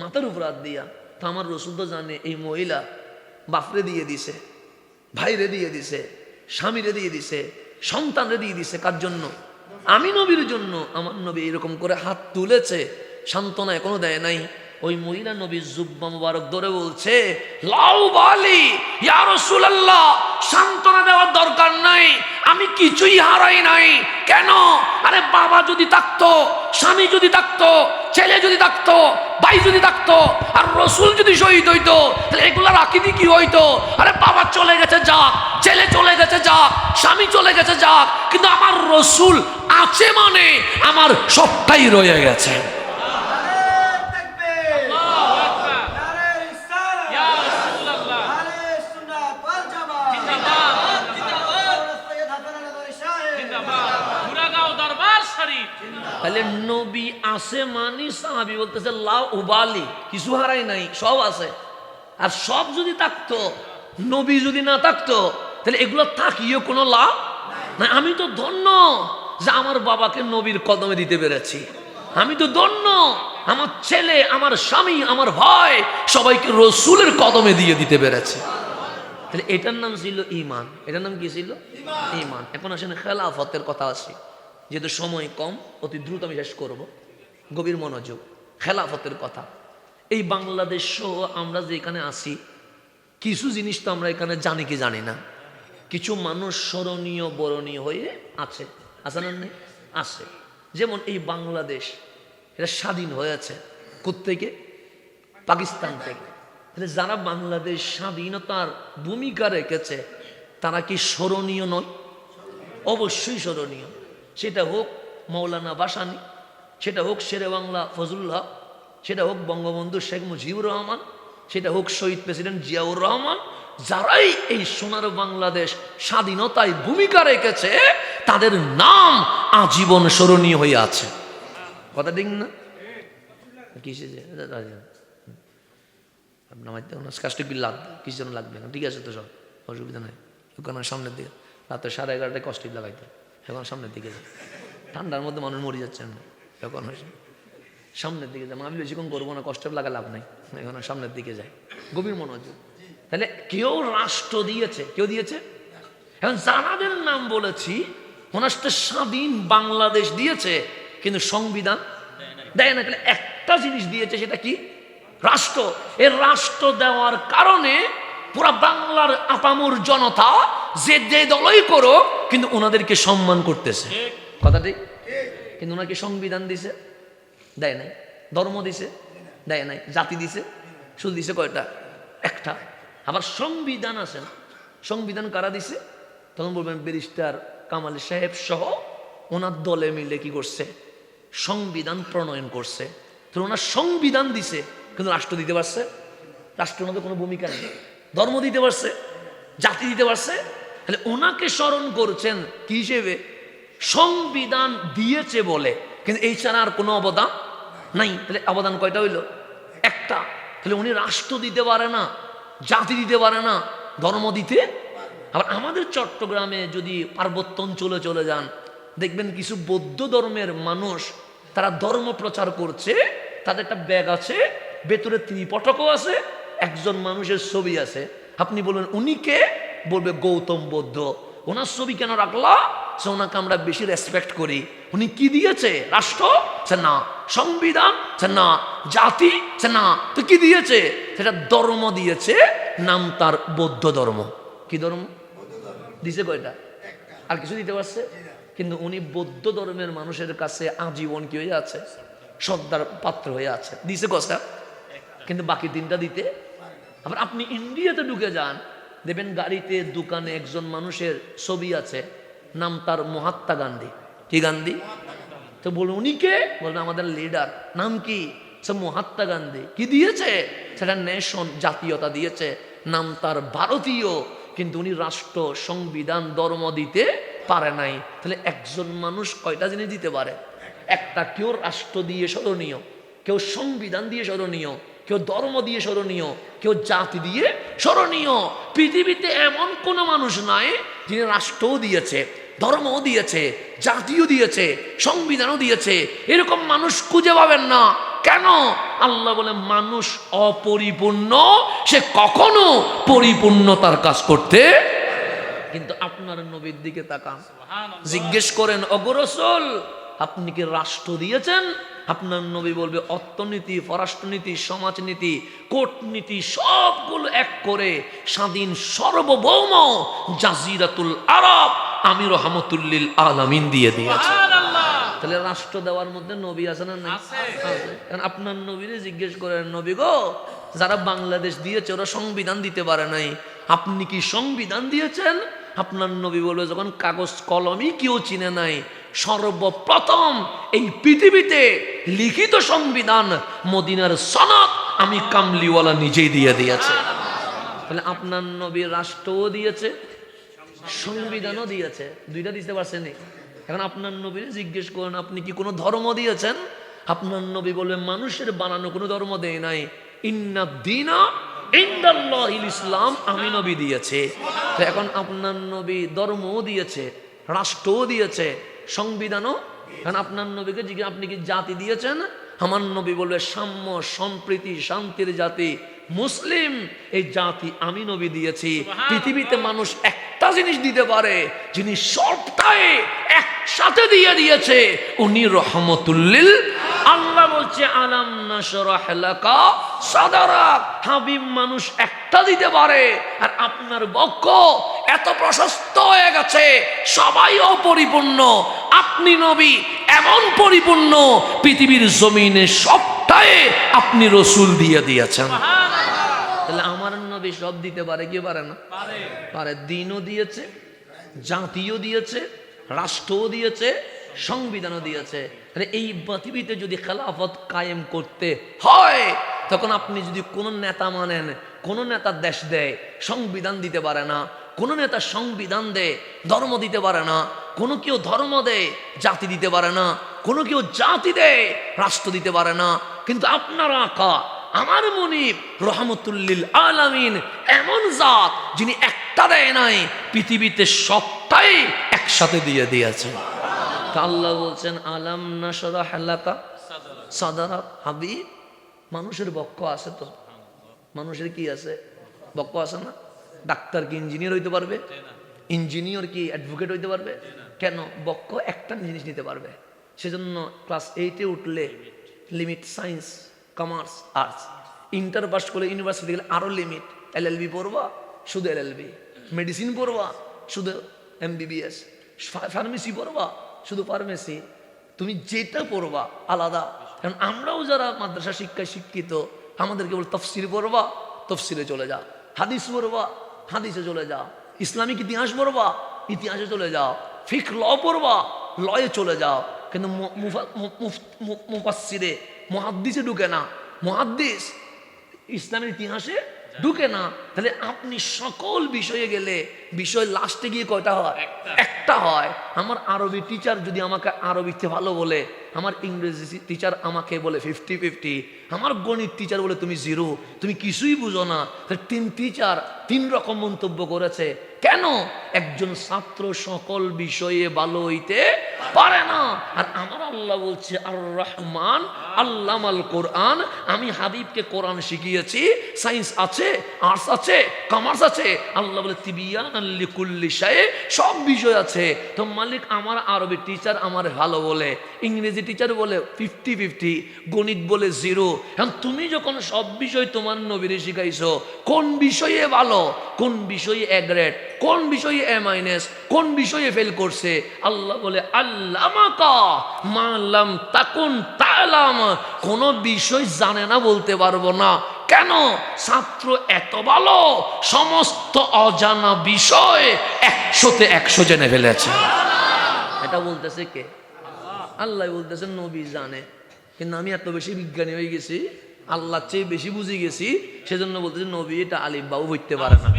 মাথার উপর হাত দিয়া। তা আমার রসুল তো জানে এই মহিলা বাপরে দিয়ে দিছে, ভাইরে দিয়ে দিছে, স্বামীরে দিয়ে দিছে, সন্তানরে দিয়ে দিছে। কার জন্য? আমি নবীর জন্য। আমার নবী এরকম করে হাত তুলেছে, সান্ত্বনা এখনো দেয় নাই। ওই মহিলা নবীর জুব্বা মুবারক ধরে বলছে লাউ বালি ইয়া রাসূলুল্লাহ, সান্ত্বনা দেওয়ার দরকার নাই, আমি কিছুই হারাই নাই। কেন? আরে বাবা যদি থাকতো, স্বামী যদি থাকতো, ছেলে যদি থাকতো, ভাই যদি থাকতো, আর রসুল যদি শহীদ হইতো, তাহলে এগুলার আকিদি কি হইতো? আরে বাবা চলে গেছে যাক, ছেলে চলে গেছে যাক, স্বামী চলে গেছে যাক, কিন্তু আমার রসুল আছে মানে আমার সবটাই রয়ে গেছে। তাহলে নবী আছে মানি সাহাবী বলতেছে লা উবালি, কিছু হারাই নাই, সব আছে। আর সব যদি থাকতো, নবী যদি না থাকতো, তাহলে এগুলো থাকিও কোনো লাভ না। আমি তো ধন্য যে আমার বাবাকে নবীর কদমে দিতে পেরেছি। আমি তো ধন্য আমার ছেলে, আমার স্বামী, আমার ভাই সবাইকে রসুলের কদমে দিয়ে দিতে পেরেছে। তাহলে এটার নাম ছিল ঈমান। এটার নাম কি ছিল? ঈমান। এখন আসেন খেলাফতের কথা আসি, যেহেতু সময় কম, অতি দ্রুত আমি শেষ করব। গভীর মনোযোগ, খেলাফতের কথা। এই বাংলাদেশ সহ আমরা যে এখানে আসি, কিছু জিনিস তো আমরা এখানে জানি কি জানি না। কিছু মানুষ স্মরণীয় বরণীয় হয়ে আছে, আছে না? নেই? আছে। যেমন এই বাংলাদেশ, এটা স্বাধীন হয়েছে কোত্থেকে? পাকিস্তান থেকে। তাহলে যারা বাংলাদেশ স্বাধীনতার ভূমিকা রেখেছে, তারা কি স্মরণীয় নয়? অবশ্যই স্মরণীয়। সেটা হোক মৌলানা ভাসানী, সেটা হোক শেরে বাংলা ফজলুল্লাহ, সেটা হোক বঙ্গবন্ধু শেখ মুজিবুর রহমান, সেটা হোক শহীদ প্রেসিডেন্ট জিয়াউর রহমান। যারাই এই সোনার বাংলাদেশ স্বাধীনতায় ভূমিকা রেখেছে, তাদের নাম আজীবন স্মরণীয় হয়ে আছে। কথা ঠিক না? কিসে যে কিছু জন লাগবে না, ঠিক আছে তো, সব অসুবিধা নাই। ওখানে সামনের দিকে রাতে 11:30 কষ্টিপ লাগাইতে, এখন সামনের দিকে যায়। ঠান্ডার মধ্যে মানুষ মরে যাচ্ছেন না, এখন সামনের দিকে যায়। আমি বেশিক্ষণ করবো না, কষ্ট লাগা লাভ নাই, এখন সামনের দিকে যায়। গভীর মনোযোগ। তাহলে কেউ রাষ্ট্র দিয়েছে, কেউ দিয়েছে। এখন যারাদের নাম বলেছি, ওনার স্বাধীন বাংলাদেশ দিয়েছে, কিন্তু সংবিধান দেয় না। তাহলে একটা জিনিস দিয়েছে, সেটা কি? রাষ্ট্র। এর রাষ্ট্র দেওয়ার কারণে পুরা বাংলার আপামর জনতা যে যে দলই করো, কিন্তু ওনাদেরকে সম্মান করতেছে। কথা ঠিক? কিন্তু ওনাকে সংবিধান দিছে? দেয় নাই। ধর্ম দিছে? দেয় নাই। জাতি দিছে? শুধু দিছে কয়টা? একটা। আবার সংবিধান আছে না, সংবিধান কারা দিছে? তখন বলবেন ব্যারিস্টার কামাল সাহেব সহ ওনার দলে মিলে কি করছে? সংবিধান প্রণয়ন করছে। তো ওনার সংবিধান দিছে, কিন্তু রাষ্ট্র দিতে পারছে? রাষ্ট্রের মধ্যে কোনো ভূমিকা নেই। ধর্ম দিতে পারছে? জাতি দিতে পারছে? তাহলে ওনাকে স্মরণ করছেন কি হিসেবে? সংবিধান দিয়েছে বলে, কিন্তু এই ছাড়া আর কোনো অবদান নাই। তাহলে অবদান কয়টা হইল? একটা। তাহলে উনি রাষ্ট্র দিতে পারে না, জাতি দিতে পারে না, ধর্ম দিতে। আবার আমাদের চট্টগ্রামে যদি পার্বত্য অঞ্চলে চলে যান, দেখবেন কিছু বৌদ্ধ ধর্মের মানুষ, তারা ধর্ম প্রচার করছে। তাদের একটা ব্যাগ আছে, ভেতরে ত্রিপটকও আছে, একজন মানুষের ছবি আছে। আপনি বলবেন উনি কে? বলবে গৌতম বুদ্ধ। ওনার ছবি কেন রাখলা? সে ওনাকে আমরা বেশি রেসপেক্ট করি। উনি কি দিয়েছে? রাষ্ট্র? সে না। সংবিধান? সে না। জাতি? সে না। তো কি দিয়েছে? সেটা ধর্ম দিয়েছে, নাম তার বৌদ্ধ ধর্ম। কি ধর্ম দিছে? কয়টা? আর কিছু দিতে পারছে? কিন্তু উনি বৌদ্ধ ধর্মের মানুষের কাছে আজীবন কি হয়ে আছে? শ্রদ্ধার পাত্র হয়ে আছে। দিছে কষ্টা, কিন্তু বাকি তিনটা দিতে। আবার আপনি ইন্ডিয়াতে ঢুকে যান, দেখবেন গাড়িতে দোকানে একজন মানুষের ছবি আছে, নাম তার মহাত্মা গান্ধী। কি গান্ধী? তো বলুন উনি কে? বলবেন আমাদের লিডার। নাম কি? সে মহাত্মা গান্ধী। কি দিয়েছে? সেটা নেশন, জাতীয়তা দিয়েছে, নাম তার ভারতীয়। কিন্তু উনি রাষ্ট্র, সংবিধান, ধর্ম দিতে পারে নাই। তাহলে একজন মানুষ কয়টা জিনিস দিতে পারে? একটা। কেউ রাষ্ট্র দিয়ে স্মরণীয়, কেউ সংবিধান দিয়ে স্মরণীয়, কেউ ধর্ম দিয়ে স্মরণীয়, কেউ জাতি দিয়ে স্মরণীয়। পৃথিবীতে এমন কোন মানুষ নাই যিনি রাষ্ট্রও দিয়েছে, ধর্মও দিয়েছে, জাতিও দিয়েছে, সংবিধানও দিয়েছে। এরকম মানুষ খুঁজে পাবেন না। কেন? আল্লাহ বলে মানুষ অপরিপূর্ণ, সে কখনো পরিপূর্ণতার কাজ করতে। কিন্তু আপনার নবীর দিকে তাকান, জিজ্ঞেস করেন ওগো রাসূল, আপনি কি রাষ্ট্র দিয়েছেন? আপনার নবী বলবে অর্থনীতি, পররাষ্ট্রনীতি, সমাজনীতি, কূটনীতি সবগুলো এক করে স্বাধীন সার্বভৌম জাজিরাতুল আরব আমি রহমতুল্লিল আলামিন দিয়ে দিয়েছে। তাহলে রাষ্ট্র দেওয়ার মধ্যে নবী আছে না? নাই? কারণ আপনার নবীরে জিজ্ঞেস করেন, নবী গো, যারা বাংলাদেশ দিয়েছে ওরা সংবিধান দিতে পারে নাই, আপনি কি সংবিধান দিয়েছেন? আপনার নবী বলবে যখন কাগজ কলমই কেউ চিনে নাই, সর্বপ্রথম এই পৃথিবীতে লিখিত সংবিধান মদিনার সনদ আমি কামলিওয়ালা নিজেই দিয়ে দিয়েছে। তাহলে আপনার নবী রাষ্ট্রও দিয়েছে, সংবিধানও দিয়েছে, দুইটা দিতে পারছেন। এখন আপনার নবীরে জিজ্ঞেস করেন আপনি কি কোনো ধর্ম দিয়েছেন? আপনার নবী বলবে মানুষের বানানো কোনো ধর্ম দেয় নাই, ইন্না দীনা ইনদাল্লাহিল ইসলাম, আমি নবী দিয়েছে। তো এখন আপনার নবী ধর্মও দিয়েছে, রাষ্ট্রও দিয়েছে, সংবিধানও। কারণ আপনার নবীকে জিজ্ঞেস আপনি কি জাতি দিয়েছেন? আমার নবী বলবে সাম্য, সম্প্রীতি, শান্তির জাতি মুসলিম, এই জাতি আমি নবী দিয়েছি। পৃথিবীতে মানুষ একটা জিনিস দিতে পারে যিনি সবটাই একসাথে দিয়ে দিয়েছে, উনি রহমতুল্লিল। আল্লাহ বলছে আলাম নাশরাহ লাকা সাদরাক। হাবিব মানুষ একটা দিতে পারে, আর আপনার বক্ষ এত প্রশস্ত হয়ে গেছে, সবাই অপরিপূর্ণ, আপনি নবী এমন পরিপূর্ণ, পৃথিবীর জমিনে সবটাই আপনি রসুল দিয়ে দিয়েছেন। তাহলে আমার নবী সব দিতে পারে কি পারে না? পারে। দিনও দিয়েছে, জাতিও দিয়েছে, রাষ্ট্রও দিয়েছে, সংবিধানও দিয়েছে। এই পৃথিবীতে যদি খেলাফত কায়েম করতে হয়, তখন আপনি যদি কোনো নেতা মানেন, কোন নেতা দেশ দেয়, সংবিধান দিতে পারে না। কোন নেতা সংবিধান দেয়, ধর্ম দিতে পারে না। কোনো কেউ ধর্ম দেয়, জাতি দিতে পারে না। কোনো কেউ জাতি দেয়, রাষ্ট্র দিতে পারে না। কিন্তু আপনার আকা, আমার মুনিব রহমতুল্লিল আলামিন এমন জাত যিনি একটা দেয় নাই, পৃথিবীতে সবটাই একসাথে দিয়ে দিয়েছে। তা আল্লাহ বলছেন আলাম নাশরাহ লাকা সাদরাক। হাবিব মানুষের বক্ষ আছে তো? মানুষের কি আছে? বক্ষ আছে না? ডাক্তার কি ইঞ্জিনিয়ার হইতে পারবে? ইঞ্জিনিয়ার কি অ্যাডভোকেট হইতে পারবে? কেন? বক্ষ একটা জিনিস নিতে পারবে। সেজন্য ক্লাস 8-এ উঠলে limit, science, commerce, arts. Inter pass করলে ইউনিভার্সিটি গেলে আরো লিমিট। LLB পড়বা, শুধু LLB। মেডিসিন পড়বা, শুধু MBBS। ফার্মেসি পড়বা, শুধু ফার্মেসি। তুমি যেটা পড়বা আলাদা। কারণ আমরাও যারা মাদ্রাসা শিক্ষায় শিক্ষিত, আমাদেরকে বল তফসির পড়বা, তফসিরে চলে যাও। হাদিস পড়বা, হাদিসে চলে যাও। ইসলামিক ইতিহাস পড়বা, ইতিহাসে চলে যাও। ফিকহ ল পড়বা, লয়ে চলে যাও। কিন্তু মুফাসসিরে, মুহাদ্দিসে ঢুকে না। মুহাদ্দিস ইসলামের ইতিহাসে ঢুকে না। তাহলে আপনি সকল বিষয়ে গেলে বিষয় লাস্টে গিয়ে কয়টা হয়? একটা হয়। আমার আরবি টিচার যদি আমাকে আরবিতে ভালো বলে, আমার ইংরেজি টিচার আমাকে বলে 50-50, আমার গণিত টিচার বলে তুমি 0, তুমি কিছুই বুঝো না। তিন টিচার 3 রকম মন্তব্য করেছে। কেন? একজন ছাত্র সকল বিষয়ে ভালো হইতে পারে না। আর আমার আল্লাহ বলছে আর রহমান আল্লামাল কোরআন, আমি হাবিবকে কোরআন শিখিয়েছি। সায়েন্স আছে, আর্টস আছে, কমার্স আছে। আল্লাহ বলে তিবিয়ানাল লিকুল্লি শাই, সব বিষয় আছে। তো মালিক আমার আরবি টিচার আমার ভালো বলে, ইংরেজি টিচার বলে 50-50, গণিত বলে 0। এখন তুমি যখন সব বিষয় তোমার নবীরে শিখাইছো, কোন বিষয়ে ভালো, কোন বিষয়ে A গ্রেড, কোন বিষয়ে A-, কোন বিষয়ে ফেল করছে? আল্লাহ বলে আল্লামাকা মা লাম তাকুন তা'লাম, কোন বিষয় জানে না বলতে পারবো না। কেন? ছাত্র এত ভালো, সমস্ত অজানা বিষয় 100-তে 100 জেনে ফেলেছে। এটা বলতেছে কে? আল্লাহ বলতেছে নবী জানে। কিন্তু আমি এত বেশি বিজ্ঞানী হয়ে গেছি, আল্লাহর চেয়ে বেশি বুঝে গেছি, সেজন্য বলতেছে নবী এটা আলিফ বাউ হইতে পারে না।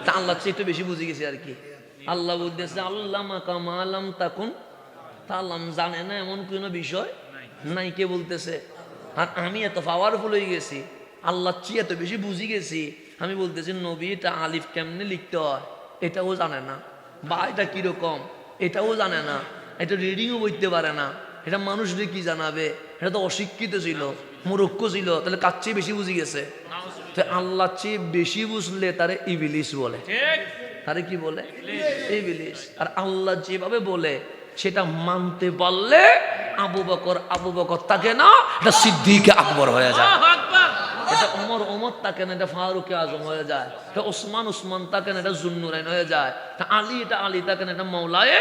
তা আল্লাহর চেয়ে একটু বেশি বুঝে গেছি আর কি। আল্লাহ বলতেছে আল্লামাকা মা লাম তাকুন তা'লাম, জানে না এমন কোনো বিষয় নাই। কে বলতেছে? আর আমি এত পাওয়ারফুল হয়ে গেছি, আল্লাহর চেয়ে এত বেশি বুঝে গেছি, আমি বলতেছি নবী এটা আলিফ কেমনে লিখতে হয় এটাও জানে না, বা এটা কিরকম এটাও জানে না, এটা রিডিংও বলতে পারে না। এটা মানুষদের কি জানাবে? এটা তো অশিক্ষিত ছিল, মূর্খ ছিল। তাহলে কার চেয়ে বেশি বুঝে গেছে? আল্লাহর চেয়ে বেশি বুঝলে তারে ইবলিস বলে। তারে কি বলে? ইবলিস। আর আল্লাহ যেভাবে বলে সেটা মানতে পারলে আবু বকর তাকে না, এটা সিদ্দিক আকবর হয়ে যায়। এটা ওমর তাকে না, এটা ফারুক আজম হয়ে যায়। এটা ওসমান তাকে না, এটা জুন্নুরাইন হয়ে যায়। এটা আলী তাকে না, এটা মৌলায়ে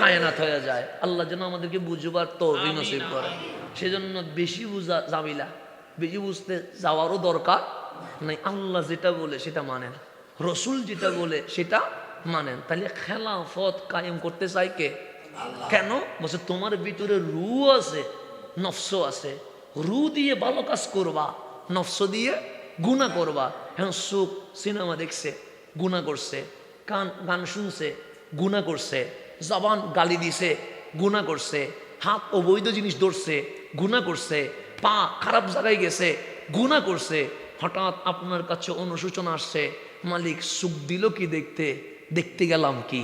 কায়নাত হয়ে যায়। আল্লাহ যেন আমাদেরকে বুঝবার তৌফিক নসিব করে। সেজন্য বেশি বুঝা জামিলা, বেশি বুঝতে যাওয়ারও দরকার নাই। আল্লাহ যেটা বলে সেটা মানেন, রসুল যেটা বলে সেটা মানেন। তাহলে খেলাফত কায়েম করতে চাই কে? কেন? বলছে তোমার ভিতরে রূহ আছে, নফস আছে। রূহ দিয়ে ভালো কাজ করবা, নফস দিয়ে গুনাহ করবা। হ্যাঁ, চোখ সিনেমা দেখছে, গুনাহ করছে। কান গান শুনছে, গুনাহ করছে। জবান গালি দিছে, গুনাহ করছে, হাত অবৈধ জিনিস ধরছে, গুনাহ করছে, পা খারাপ জায়গায় গেছে, গুনাহ করছে। হঠাৎ আপনার কাছে অনুশোচনা আসছে, মালিক সুখ দিল কি দেখতে, দেখতে গেলাম কি,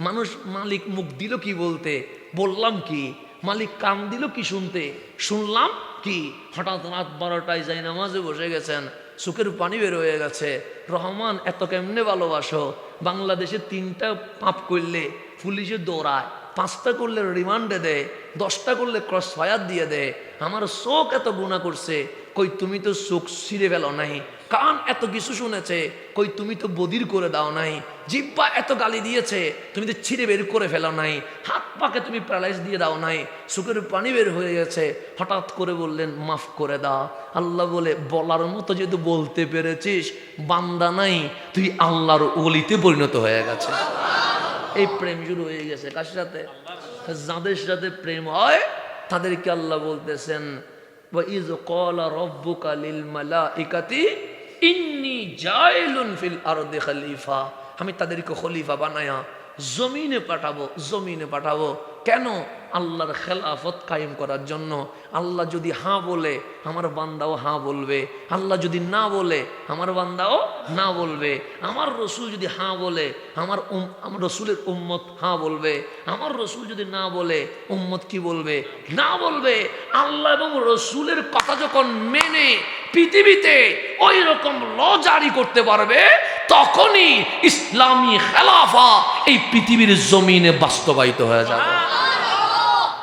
মানুষ মালিক মুখ দিল কি বলতে, বললাম কি, মালিক কান দিল কি শুনতে, শুনলাম কি। হঠাৎ রাত 12টায় যাই নামাজে বসে গেছেন, চোখের পানি বের হয়ে গেছে। রহমান এত কেমনে ভালোবাসো, বাংলাদেশে 3টা পাপ করলে পুলিশে দৌড়ায়, 5টা করলে রিমান্ডে দেয়, 10টা করলে ক্রস ফায়ার দিয়ে দেয়। আমার চোখ এত গুনাহ করছে, কই তুমি তো চোখ ছিঁড়ে ফেলো নাই। কান এত কিছু শুনেছে, কই তুমি তো বদির করে দাও নাই। জিহ্বা এত গালি দিয়েছে, তুমি তো ছিঁড়ে বের করে ফেলো নাই। হাত পাকে তুমি প্যারালাইজ দিয়ে দাও নাই, চোখের পানি বের হয়ে গেছে। হঠাৎ করে বললেন মাফ করে দাও। আল্লাহ বলে, বলার মতো যেহেতু বলতে পেরেছিস, বান্দা নাই, তুই আল্লাহর ওলিতে পরিণত হয়ে গেছে। এই প্রেম শুরু হয়ে গেছে কার সাথে? যাদের সাথে প্রেম হয় তাদেরকে আল্লাহ বলতেছেন, وَإِذْ قَالَ رَبُّكَ لِلْمَلَائِكَةِ إِنِّي جَاعِلٌ فِي الْأَرْضِ خَلِيفَةً। আমি তাদেরকে খলিফা বানায়া জমিনে পাঠাবো, জমিনে পাঠাবো। কেন? আল্লাহর খেলাফত কায়েম করার জন্য। আল্লাহ যদি হাঁ বলে, আমার বান্দাও হাঁ বলবে। আল্লাহ যদি না বলে, আমার বান্দাও না বলবে। আমার রসুল যদি হাঁ বলে, আমার রসুলের উম্মত হাঁ বলবে। আমার রসুল যদি না বলে, উম্মত কি বলবে? না বলবে। আল্লাহ এবং রসুলের কথা যখন মেনে পৃথিবীতে ওই রকম ল জারি করতে পারবে, তখনই ইসলামী খেলাফা এই পৃথিবীর জমিনে বাস্তবায়িত হয়ে যাবে।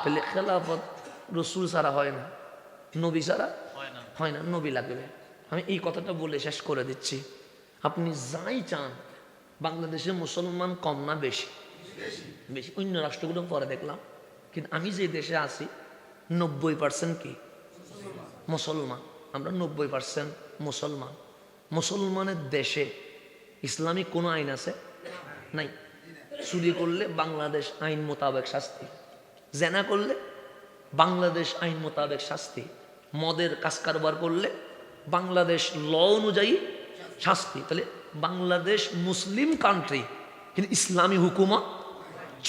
তাহলে খেলাফত রসুল ছাড়া হয় না, নবী ছাড়া হয় না, নবী লাগবে। আমি এই কথাটা বলে শেষ করে দিচ্ছি। আপনি যাই চান, বাংলাদেশে মুসলমান কম না বেশি? বেশি। অন্য রাষ্ট্রগুলো পরে দেখলাম, কিন্তু আমি যে দেশে আছি 90% কি মুসলমান। আমরা 90% মুসলমান। মুসলমানের দেশে ইসলামিক কোনো আইন আছে? নাই। চুরি করলে বাংলাদেশ আইন মোতাবেক শাস্তি, জেনা করলে বাংলাদেশ আইন মোতাবেক শাস্তি, মদের কাজ কারবার করলে বাংলাদেশ ল অনুযায়ী শাস্তি। তাহলে বাংলাদেশ মুসলিম কান্ট্রি, কিন্তু ইসলামী হুকুমত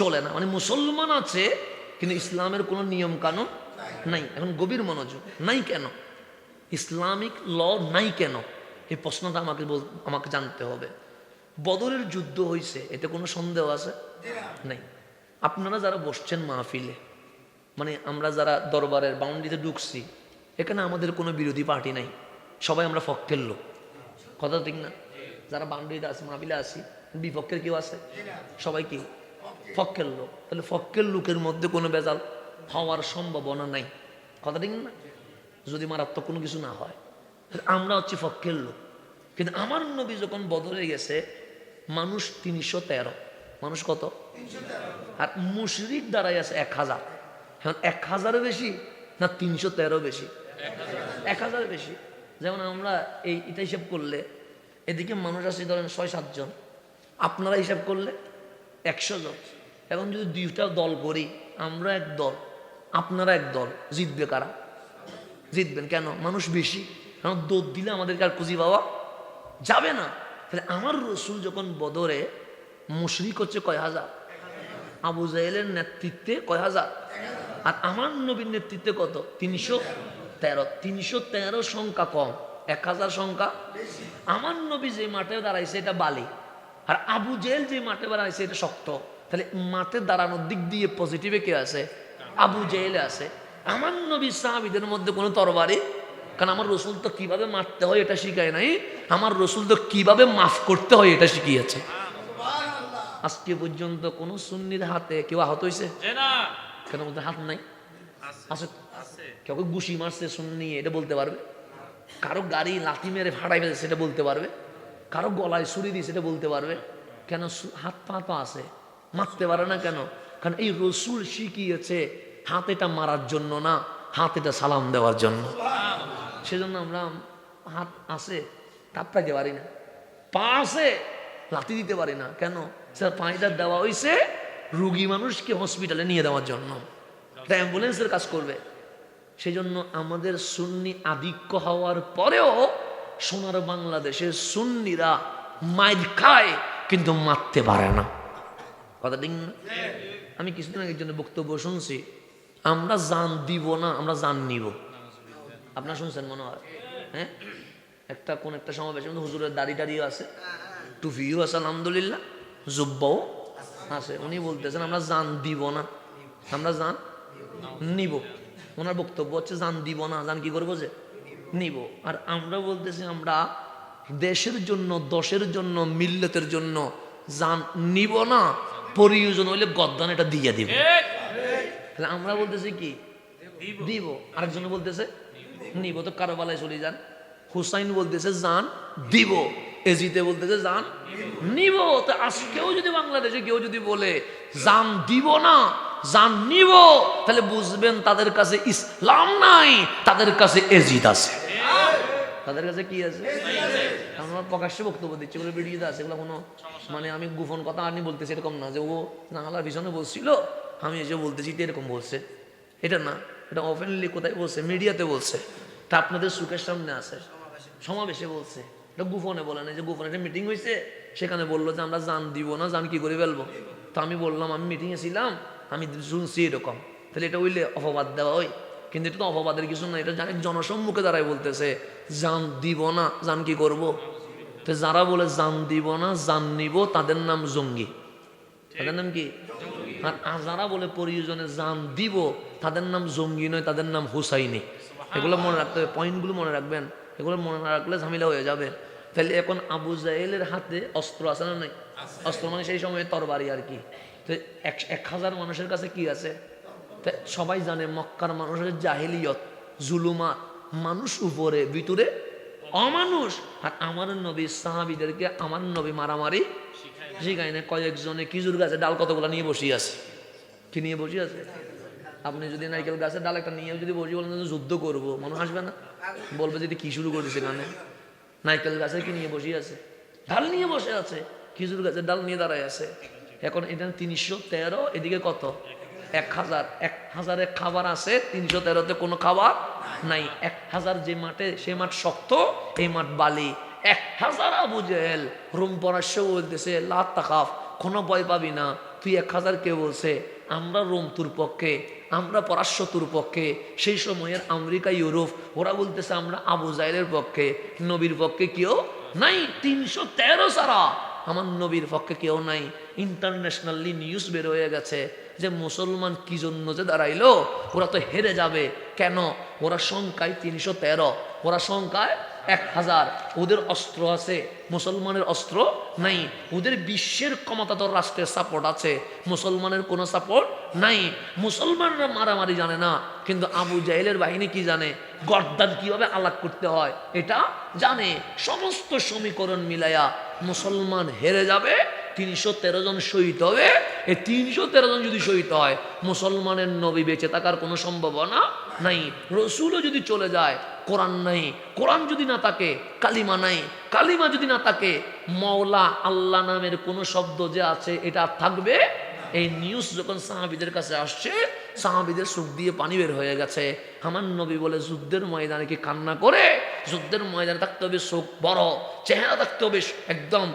চলে না। মানে মুসলমান আছে, কিন্তু ইসলামের কোনো নিয়ম কানুন নাই। এখন গভীর মনোযোগ, নাই কেন? ইসলামিক ল নাই কেন? এই প্রশ্নটা আমাকে জানতে হবে। বদরের যুদ্ধ হয়েছে, এতে কোনো সন্দেহ আছে? নাই। আপনারা যারা বসছেন মাহফিলে, মানে আমরা যারা দরবারের বাউন্ডারিতে ঢুকছি, এখানে আমাদের কোনো বিরোধী পার্টি নাই, সবাই আমরা পক্ষের লোক। কথা ঠিক না? যারা বাউন্ডারিতে আছে, মাহফিলে আছি, বিপক্ষের কেউ আছে? সবাই কি পক্ষের লোক? তাহলে পক্ষের লোকের মধ্যে কোনো ভেজাল হওয়ার সম্ভাবনা নাই। কথা ঠিক না? যদি মারাত্মক কোনো কিছু না হয়, আমরা হচ্ছে পক্ষের লোক। কিন্তু আমার নবী যখন বদরে গেছে, মানুষ 313। মানুষ কত? আর মুশরিক দাঁড়াই আছে 1000। এখন 1000 বেশি না 313 বেশি? 1000 বেশি। যেমন আমরা এটা হিসাব করলে, এদিকে মানুষ আছে ধরেন 6-7 জন, আপনারা হিসাব করলে 100 জন। এখন যদি 2টা দল করি, আমরা এক দল, আপনারা এক দল, জিতবে কারা? জিতবেন কেন? মানুষ বেশি। কারণ দৌড় দিলে আমাদেরকে আর খুঁজি পাওয়া যাবে না। তাহলে আমার রসুল যখন বদরে, মুশরিক হচ্ছে কয় হাজার? আবু জাহেলের নেতৃত্বে কয় হাজার? আর আমার নবীর নেতৃত্বে কত? 313। 313 সংখ্যা কম, 1000 সংখ্যা। আমার নবী যে মাঠে দাঁড়াইছে এটা বালি, আর আবু জেহেল যে মাঠে দাঁড়াইছে এটা শক্ত। তাহলে মাঠে দাঁড়ানোর দিক দিয়ে পজিটিভে কে আছে? আবু জেহেলে আছে। আমার নবী সাহাবীদের মধ্যে কোনো তরবারি, কারণ আমার রসুল তো কিভাবে মারতে হয় এটা শিখায় নাই, আমার রসুল তো কিভাবে মাফ করতে হয় এটা শিখিয়েছে। আজকে পর্যন্ত কোন সুন্নির হাতে কেউ আহত হয়েছে? কেন বলতে হাত নাই? আছে। কেউ ঘুষি মারছে সুন্নি, এটা বলতে পারবে? কারো গাড়ি লাথি মেরে ফাটাই ফেলেছে সেটা বলতে পারবে? কারো গলায় ছুরি দিয়েছে সেটা বলতে পারবে? কেন? হাত পা তো আছে, মারতে পারে না কেন? কারণ এই রসুল শিখিয়েছে হাত এটা মারার জন্য না, হাত এটা সালাম দেওয়ার জন্য। সেজন্য আমরা হাত আছে টাপটাইতে পারি না, পা আছে লাথি দিতে পারি না। কেন? স্যার পানিটা দেওয়া হয়েছে রুগী মানুষকে হসপিটালে নিয়ে দেওয়ার জন্য, এটা অ্যাম্বুলেন্সের কাজ করবে। সেই জন্য আমাদের সুন্নি আধিক্য হওয়ার পরেও সোনার বাংলাদেশের সুন্নিরা মাইর খায় কিন্তু মারতে পারে না। কথা ঠিক না? আমি কিছুদিন আগে একজনের বক্তব্য শুনছি, আমরা জান দিব না, আমরা জান নিব। আপনারা শুনছেন মনে হয়, হ্যাঁ? কোন একটা সমাবেশে হুজুরের দাড়িও আছে, টুপিও আছে, আলহামদুলিল্লাহ, জুব্বাও আছে। উনি বলতেছেন আমরা জান দিব না, আমরা জান নিব। ওনার বক্তব্য হচ্ছে জান দিব না, জান কি করবো যে নিব। আর আমরা বলতেছি আমরা দেশের জন্য, দশের জন্য, মিল্লতের জন্য জান নিব না, প্রয়োজন হইলে গদ্দান এটা দিয়ে দিব। তাহলে আমরা বলতেছি কি দিব, আরেকজন বলতেছে নিব। তো কারবালায় চলে যান, হুসাইন বলতেছে জান দিব, এজিতে বলতেছে জান নিব। তো আজকেও যদি বাংলাদেশে কেউ যদি বলে জান দিব না, জান নিব, তাহলে বুঝবেন তাদের কাছে ইসলাম নাই, তাদের কাছে এজিদ আছে। তাদের কাছে কি আছে? আমরা প্রকাশ্যে বক্তব্য দিচ্ছি, এগুলো ভিডিওতে আছে, এগুলো কোনো মানে আমি গোপন কথা আর বলতেছি এরকম না যে ও জানালার পিছনে বলছিল আমি এসে বলতেছি এরকম বলছে, এটা না। এটা ওপেনলি কোথায় বলছে? মিডিয়াতে বলছে। তা আপনাদের চোখের সামনে আছে, সমাবেশে বলছে। এটা গোপনে বলে না, যে গোপনে একটা মিটিং হয়েছে, সেখানে বললো যে আমরা জান দিব না, জান কি করে ফেলবো। তো আমি বললাম আমি মিটিংয়ে ছিলাম, আমি শুনছি এরকম। তাহলে এটা হইলে অপবাদ দেওয়া হয়? কিন্তু এটা তো অপবাদের কিছু না, এটা জানে জনসম্মুখে দাঁড়াই বলতেছে জান দিব না, জান কি করব। তো যারা বলে জান দিব না, জান নিব, তাদের নাম জঙ্গি। তাদের নাম কি? আর যারা বলে প্রয়োজনে জান দিব, তাদের নাম জঙ্গি নয়, তাদের নাম হুসাইনি। এগুলো মনে রাখতে হবে, পয়েন্টগুলো মনে রাখবেন। এগুলো মনে না রাখলে ঝামেলা হয়ে যাবে। তাহলে এখন আবু জাহেলের হাতে অস্ত্র আছে না নাই? অস্ত্র মানে সেই সময় তরবারি আর কি। তো 1000 মানুষের কাছে কি আছে? সবাই জানে মক্কার মানুষের জাহেলিয়ত, জুলুমাত, মানুষ উপরে ভিতরে অমানুষ। আর আমার নবী সাহাবীদেরকে আমার নবী মারামারি শিখায় না। কয়েকজনে খেজুর গাছের ডাল কতগুলো নিয়ে বসে আছে। কি নিয়ে বসে আছে? আপনি যদি নারকেল গাছের ডাল একটা নিয়ে যদি বসে বলেন যুদ্ধ করবো, মানুষ আসবে না? বলবে যদি কি শুরু করেছে এখানে? নারকেল গাছের কি নিয়ে বসে আছে? ডাল নিয়ে বসে আছে, খেজুর গাছের ডাল নিয়ে দাঁড়ায় আছে। এখন এটা 313, এদিকে কত? 1000। 1000 খাবার আছে, 313-তে কোনো খাবার নাই। 1000 যে মাঠে, সে মাঠ শক্ত, এই মাঠ বালি। 1000 আবু জেহেল রুম পরাশ্য বলতেছে লা তাখাফ, কোনো ভয় পাবি না। তুই 1000 কে বলছে? আমরা রোম তোর পক্ষে, আমরা পরাশ্য তোর পক্ষে। সেই সময়ের আমেরিকা, ইউরোপ, ওরা বলতেছে আমরা আবু জাহেলের পক্ষে। নবীর পক্ষে কেউ নাই। 313 ছাড়া আমার নবীর পক্ষে কেউ নাই। ইন্টারন্যাশনালি নিউজ বের হয়ে গেছে যে মুসলমান কি জন্য যে দাঁড়াইলো, ওরা তো হেরে যাবে। কেন? ওরা সংখ্যায় 313, ওরা সংখ্যায় 1000। ওদের অস্ত্র আছে, মুসলমানের অস্ত্র নাই। ওদের বিশ্বের ক্ষমতাধর রাষ্ট্রের সাপোর্ট আছে, মুসলমানের কোনো সাপোর্ট নাই। মুসলমানরা মারামারি জানে না, কিন্তু আবু জাহেলের বাহিনী কি জানে? গর্দান কিভাবে আলাগ করতে হয় এটা জানে। সমস্ত সমীকরণ মিলাইয়া মুসলমান হেরে যাবে, 313 জন শহীদ হবে। এই 313 জন যদি শহীদ হয়, মুসলমানের নবী বেঁচে থাকার কোনো সম্ভাবনা নাই। রসুলও যদি চলে যায়, কোরআন নাই। কোরআন যদি না থাকে, কালিমা নাই। কালিমা যদি না থাকে, মওলা আল্লাহ নামের কোনো শব্দ যে আছে এটা থাকবে? এই নিউজ যখন সাহাবীদের কাছে আসছে, সাহাবীদের চোখ দিয়ে পানি বের হয়ে গেছে। আমার নবী বলে যুদ্ধের ময়দানে কি কান্না করে? যুদ্ধের ময়দানে থাকতে হবে চোখ বড়, চেহারা থাকতে হবে একদম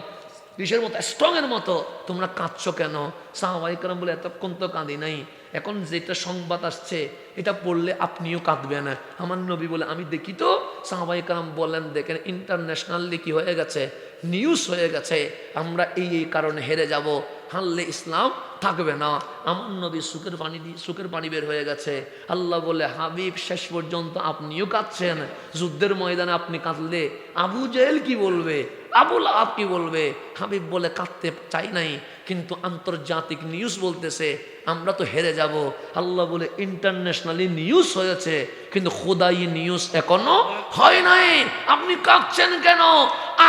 বিষের মতো, স্ট্রং এর মতো। তোমরা কাঁদছো কেন? সাহাবায়ে কেরাম বলে এতক্ষণ তো কাঁদি নাই, এখন যেটা সংবাদ আসছে এটা পড়লে আপনিও কাঁদবেন। আমার নবী বলে আমি দেখি তো। সাহাবায়ে কেরাম বলেন দেখেন ইন্টারন্যাশনালি কি হয়ে গেছে, নিউজ হয়ে গেছে, আমরা এই কারণে হেরে যাব, হারলে ইসলাম থাকবে না। আমার নবী চোখের পানি বের হয়ে গেছে। আল্লাহ বলে হাবিব শেষ পর্যন্ত আপনিও কাঁদছেন, যুদ্ধের ময়দানে আপনি কাঁদলে আবু জেহেল কি বলবে, আবু লাহাব কি বলবে? হাবিব বলে কাঁদতে চাই নাই, কিন্তু আন্তর্জাতিক নিউজ বলতেছে আমরা তো হেরে যাব। আল্লাহ বলে ইন্টারন্যাশনালি নিউজ হয়েছে, কিন্তু খোদাই নিউজ এখনো হয় নাই। আপনি কাঁদছেন কেন?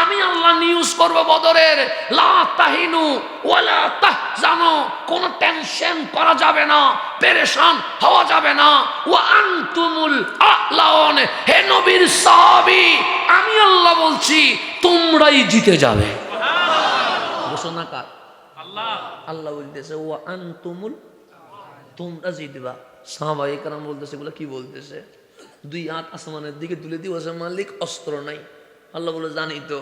আমি আল্লাহ নিউজ করব বদরের, লা তাহিনু ওয়ালা তাহজানু, কোনো টেনশন করা যাবে না, পেরেশান হওয়া যাবে না। ওয়া আনতুমুল আ'লাউন, হে নবীর সাহাবী, আমি আল্লাহ বলছি তোমরাই জিতে যাবে। ঘোষণা কার? আল্লাহ। আল্লাহ বলতেছে ওয়া আনতুমুল, তোমরা জিতবা। সাহাবায়ে কেরাম বলতেছে এগুলো কি বলতেছে? 2 হাত আসমানের দিকে তুলে দিয়ে বলছে মালিক অস্ত্র নাই। আল্লাহ বলে জানি তো।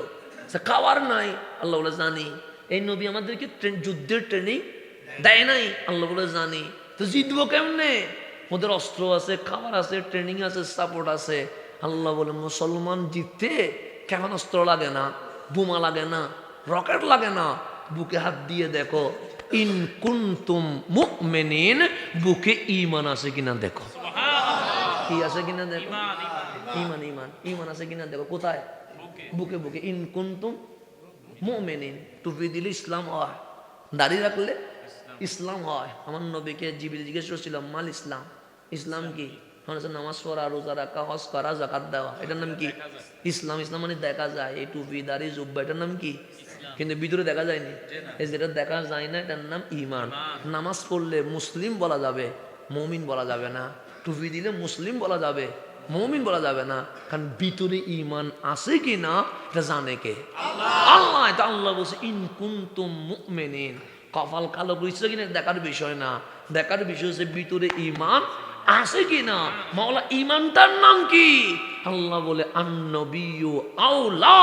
খাবার নাই। আল্লাহ বলে জানি। এই নবী আমাদেরকে যুদ্ধের ট্রেনিং দেয় নাই। আল্লাহ বলে জানি, তো জিতবো কেমনে? ওদের অস্ত্র আছে, খাবার আছে, ট্রেনিং আছে, সাপোর্ট আছে। আল্লাহ বলে মুসলমান জিততে কেমন অস্ত্র লাগে না, বোমা লাগে না, রকেট লাগে না, বুকে হাত দিয়ে দেখো, ইন কুনতুম মুমিনিন, বুকে ঈমান আছে কিনা দেখো। কি আছে কিনা দেখো, ঈমান ঈমান ঈমান আছে কিনা দেখো। কোথায়? বুকে বুকে। ইন কুনতুম মুমিনিন, টুপি দিলে ইসলাম হয়, দাড়ি রাখলে ইসলাম হয়। আমার নবীকে জিবরিল জিজ্ঞেস করছিল মাল ইসলাম, ইসলাম কি? নামাজ পড়া, রোজা রাখা, হজ করা, যাকাত দেওয়া, এটার নাম কি? ইসলাম। ইসলাম মানে দেখা যায়, এই টুপি দাড়ি জুব্বা, এটার নাম কি? কিন্তু ভিতরে দেখা যায়নি, এই যেটা দেখা যায় না এটার নাম ঈমান। নামাজ পড়লে মুসলিম বলা যাবে, মুমিন বলা যাবে না। টুপি দিলে মুসলিম বলা যাবে, মুমিন বলা যাবে না। কারণ ভিতরে ঈমান আছে কি না এটা জানে কে? আল্লাহ। এটা আল্লাহ বলছে ইন কুনতুম মুমিনিন। কপাল কালো করেছে কিনা দেখার বিষয় না, দেখার বিষয় হচ্ছে ভিতরে ঈমান আছে কিনা। মাওলা ঈমানটার নাম কি? আল্লাহ বলে আন-নবিয়্যু আওলা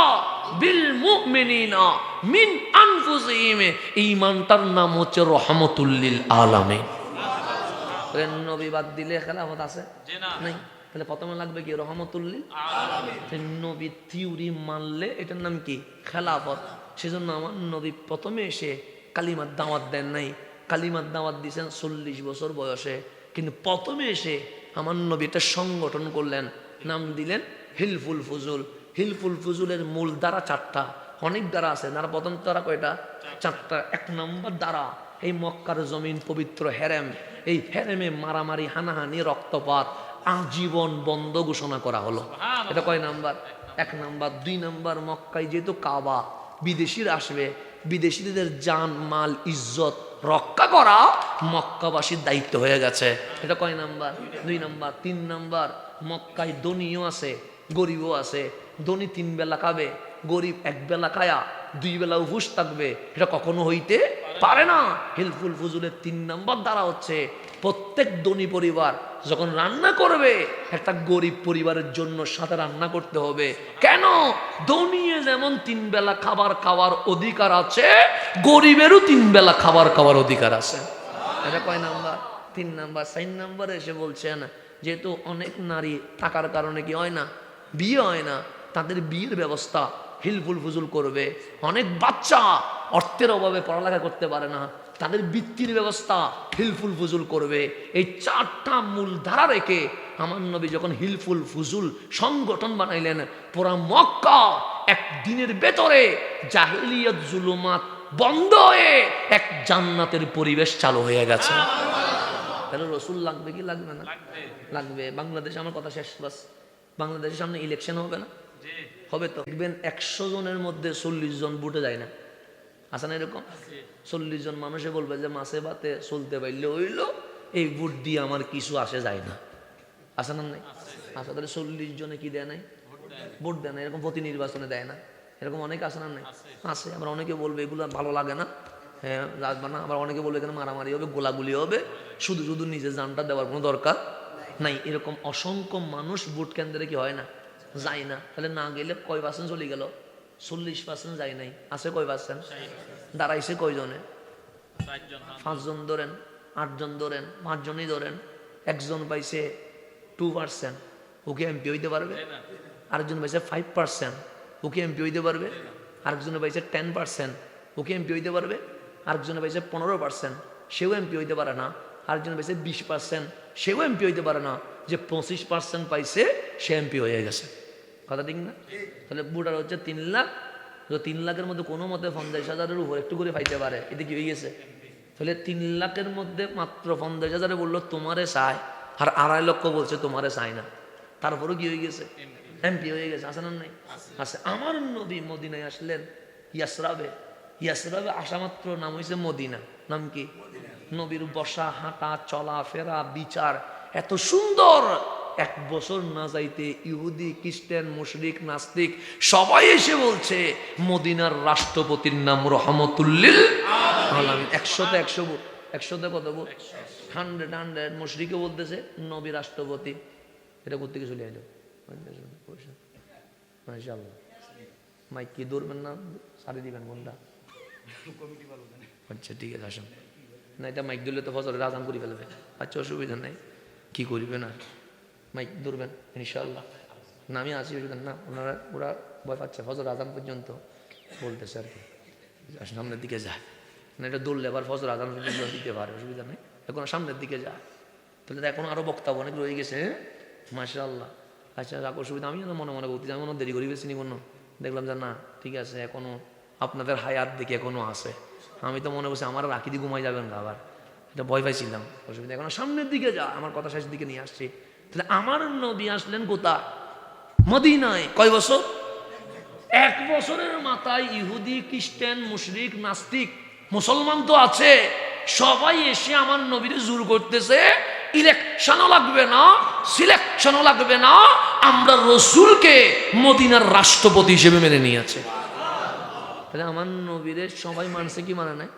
বিল মুমিনিনা মিন আনফুসিহিম। ঈমানটার নাম হচ্ছে রাহমাতুল লিল আলামিন। নবী বাদ দিলে খেলাফত আছে? নাই। তাহলে প্রথমে লাগবে কি? রাহমাতুল লিল আলামিন। নবী থিওরি মানলে এটার নাম কি? খেলাফত। সেজন্য আমার নবী প্রথমে এসে কালিমার দাওয়াত দেন নাই, কালিমার দাওয়াত দিয়েছেন 40 বছর বয়সে। কিন্তু প্রথমে এসে আমার নবী একটা সংগঠন করলেন, নাম দিলেন হিলফুল ফুজুল। হিলফুল ফুজুলের মূল দ্বারা 4টা, অনেক দ্বারা আছে। তারা প্রথম দ্বারা কয়টা? 4টা। 1 নম্বর দ্বারা এই মক্কার জমিন পবিত্র হেরেম, এই হেরেমে মারামারি, হানাহানি, রক্তপাত আজীবন বন্ধ ঘোষণা করা হলো। এটা কয় নাম্বার? 1 নাম্বার। 2 নাম্বার, মক্কায় যেহেতু কাবা, বিদেশিরা আসবে, বিদেশিদের জান মাল ইজ্জত রক্ষা করা মক্কাবাসীর দায়িত্ব হয়ে গেছে। এটা কয় নাম্বার? 2 নাম্বার। 3 নাম্বার, মক্কায় ধনীও আছে, গরিবও আছে। ধনী 3 বেলা খাবে, গরিব 1 বেলা খায়া 2 বেলা উপোস থাকবে, এটা কখনো হইতে পারে না। হিলফুল ফুজুলের 3 নাম্বার দ্বারা হচ্ছে প্রত্যেক ধনী পরিবার যখন রান্না করবে, একটা গরিব পরিবারের জন্য সাথে রান্না করতে হবে। কেন? ধনী যেমন 3 বেলা খাবার খাওয়ার অধিকার আছে, গরিবেরও 3 বেলা খাবার খাওয়ার অধিকার আছে। এটা কয় নাম্বার? 3 নাম্বার। 4 নাম্বারে এসে বলছেন যেহেতু অনেক নারী টাকার কারণে কি হয় না, বিয়ে হয় না, তাদের বিয়ের ব্যবস্থা হিলফুল ফুজুল করবে। অনেক বাচ্চা অর্থের অভাবে পড়ালেখা করতে পারে না, তাদের বৃত্তির ব্যবস্থা হিলফুল ফুজুল করবে। এই 4টা মূল ধারা রেখে আমার নবী যখন হিলফুল ফুজুল সংগঠন বানাইলেন, পুরা মক্কা একদিনের ভেতরে জাহেলিয়াত জুলুমাত বন্ধ হয়ে এক জান্নাতের পরিবেশ চালু হয়ে গেছে। তাহলে রসুল লাগবে কি লাগবে না? লাগবে। বাংলাদেশে আমার কথা শেষ, বাস। বাংলাদেশের সামনে ইলেকশন হবে না? হবে তো। দেখবেন 100 জনের মধ্যে 40 জন ভোটে যায় না, আছে না এরকম? 40 জন মানুষে বলবে যে মাছে ভাতে চলতে পারলে হইলো, এই ভোট দিয়ে আমার কিছু আসে যায় না, আছে না? নাই? আচ্ছা, তাহলে 40 জনে কি দেয় নাই? ভোট দেয় না। এরকম প্রতি নির্বাচনে দেয় না, এরকম অনেক আছে না? নাই? আছে। আবার অনেকে বলবে এগুলো ভালো লাগে না, হ্যাঁ রাখবা না। আবার অনেকে বলবে এখানে মারামারি হবে, গোলাগুলি হবে, শুধু শুধু নিজের জানটা দেওয়ার কোনো দরকার নাই। এরকম অসংখ্য মানুষ ভোট কেন্দ্রে কি হয় না, যায় না। তাহলে না গেলে কয় পার্সেন্ট চলে গেল? 40% যায় নাই। আছে কয় পার্সেন্ট? দাঁড়াইছে কয়জনে? 5 জন ধরেন, 8 জন ধরেন, 5 জনই ধরেন। একজন পাইছে 2%, ওকে এমপি হইতে পারবে? আরেকজন পাইছে 5%, ওকে এমপি হইতে পারবে? আরেকজনে পাইছে 10%, ওকে এমপি হইতে পারবে? আরেকজনে পাইছে 15%, সেও এমপি হইতে পারে না। আরেকজন পাইছে 20%, সেও এমপি হইতে পারে না। যে 25% পাইছে সে এমপি হয়ে গেছে। কথা ঠিক না? তাহলে ভোটার হচ্ছে 3 লাখ। 3 লাখের মধ্যে কোনো মতে 50,000-এর উপর একটু করে পাইতে পারে, এতে কি হয়ে গেছে? তাহলে 3 লাখের মধ্যে মাত্র 50,000 বললো তোমারে চায়, আর 2.5 লক্ষ বলছে তোমারে চায় না, তারপরও কি হয়ে গেছে? এমপি হয়ে গেছে। আছে না? নাই? আছে। আমার নবী মদিনায় আসলেন ইয়াসরাবে। ইয়াসরাবে আসা মাত্র নাম হয়েছে মদিনা। নাম কি? নবীর বসা, হাঁটা, চলা ফেরা, বিচার এত সুন্দর। 1 বছর না যাইতে ইহুদি, খ্রিস্টান, মুশরিক, নাস্তিক সবাই এসে বলছে মদিনার রাষ্ট্রপতির নাম রহমতুল লিল আলামিন। 100তে 100 ভোট। 100তে কত ভোট? 100 মুশরিকে বলতেছে নবী রাষ্ট্রপতি। এটা করতে কি চলে এলো? মাশাআল্লাহ। মাইক কি ধরবেন না, সারি দিবেন কোনটা? আচ্ছা ঠিক আছে, আসুন। না এটা মাইক দিলে তো ফজরের আজান করে ফেলবে, আচ্ছা অসুবিধা নেই, কি করবেন আর মাইক ধরবেন ইনশাল্লাহ। না আমি আছি, অসুবিধা না, ওরা ভয় পাচ্ছে, ফজর আজান পর্যন্ত বলতেছে আর কি, সামনের দিকে যায় না, এটা দৌড়লে আবার ফজর আজান পর্যন্ত দিতে পারে, অসুবিধা নেই, এখন সামনের দিকে যায়, তাহলে এখন আরও বক্তব্য অনেক রয়ে গেছে, মাশাআল্লাহ। আচ্ছা রাখ, অসুবিধা, আমি মনে মনে বলতেছি, আমি দেরি করি বেশি কোনো, দেখলাম যে না ঠিক আছে, এখনো আপনাদের হায়াত দিকে এখনো আছে, আমি তো মনে করছি আমার রাখি দিয়ে ঘুমাই যাবেন আবার, এটা ভয় পাইছিলাম, অসুবিধা, এখন সামনের দিকে যা, আমার কথা শেষ দিকে নিয়ে আসছি। তাহলে আমার নবী আসলেন কোথায়? মদিনায়। কয় বছর? 1 বছরের মাথায় ইহুদি, খ্রিস্টান, মুশরিক, নাস্তিক, মুসলমান তো আছে, সবাই এসে আমার নবীর জোর করতেছে, ইলেকশনও লাগবে না, সিলেকশনও লাগবে না, আমরা রসুলকে মদিনার রাষ্ট্রপতি হিসেবে মেনে নিয়েছে। তাহলে আমার নবীরে সবাই মানছে কি মানে নাই?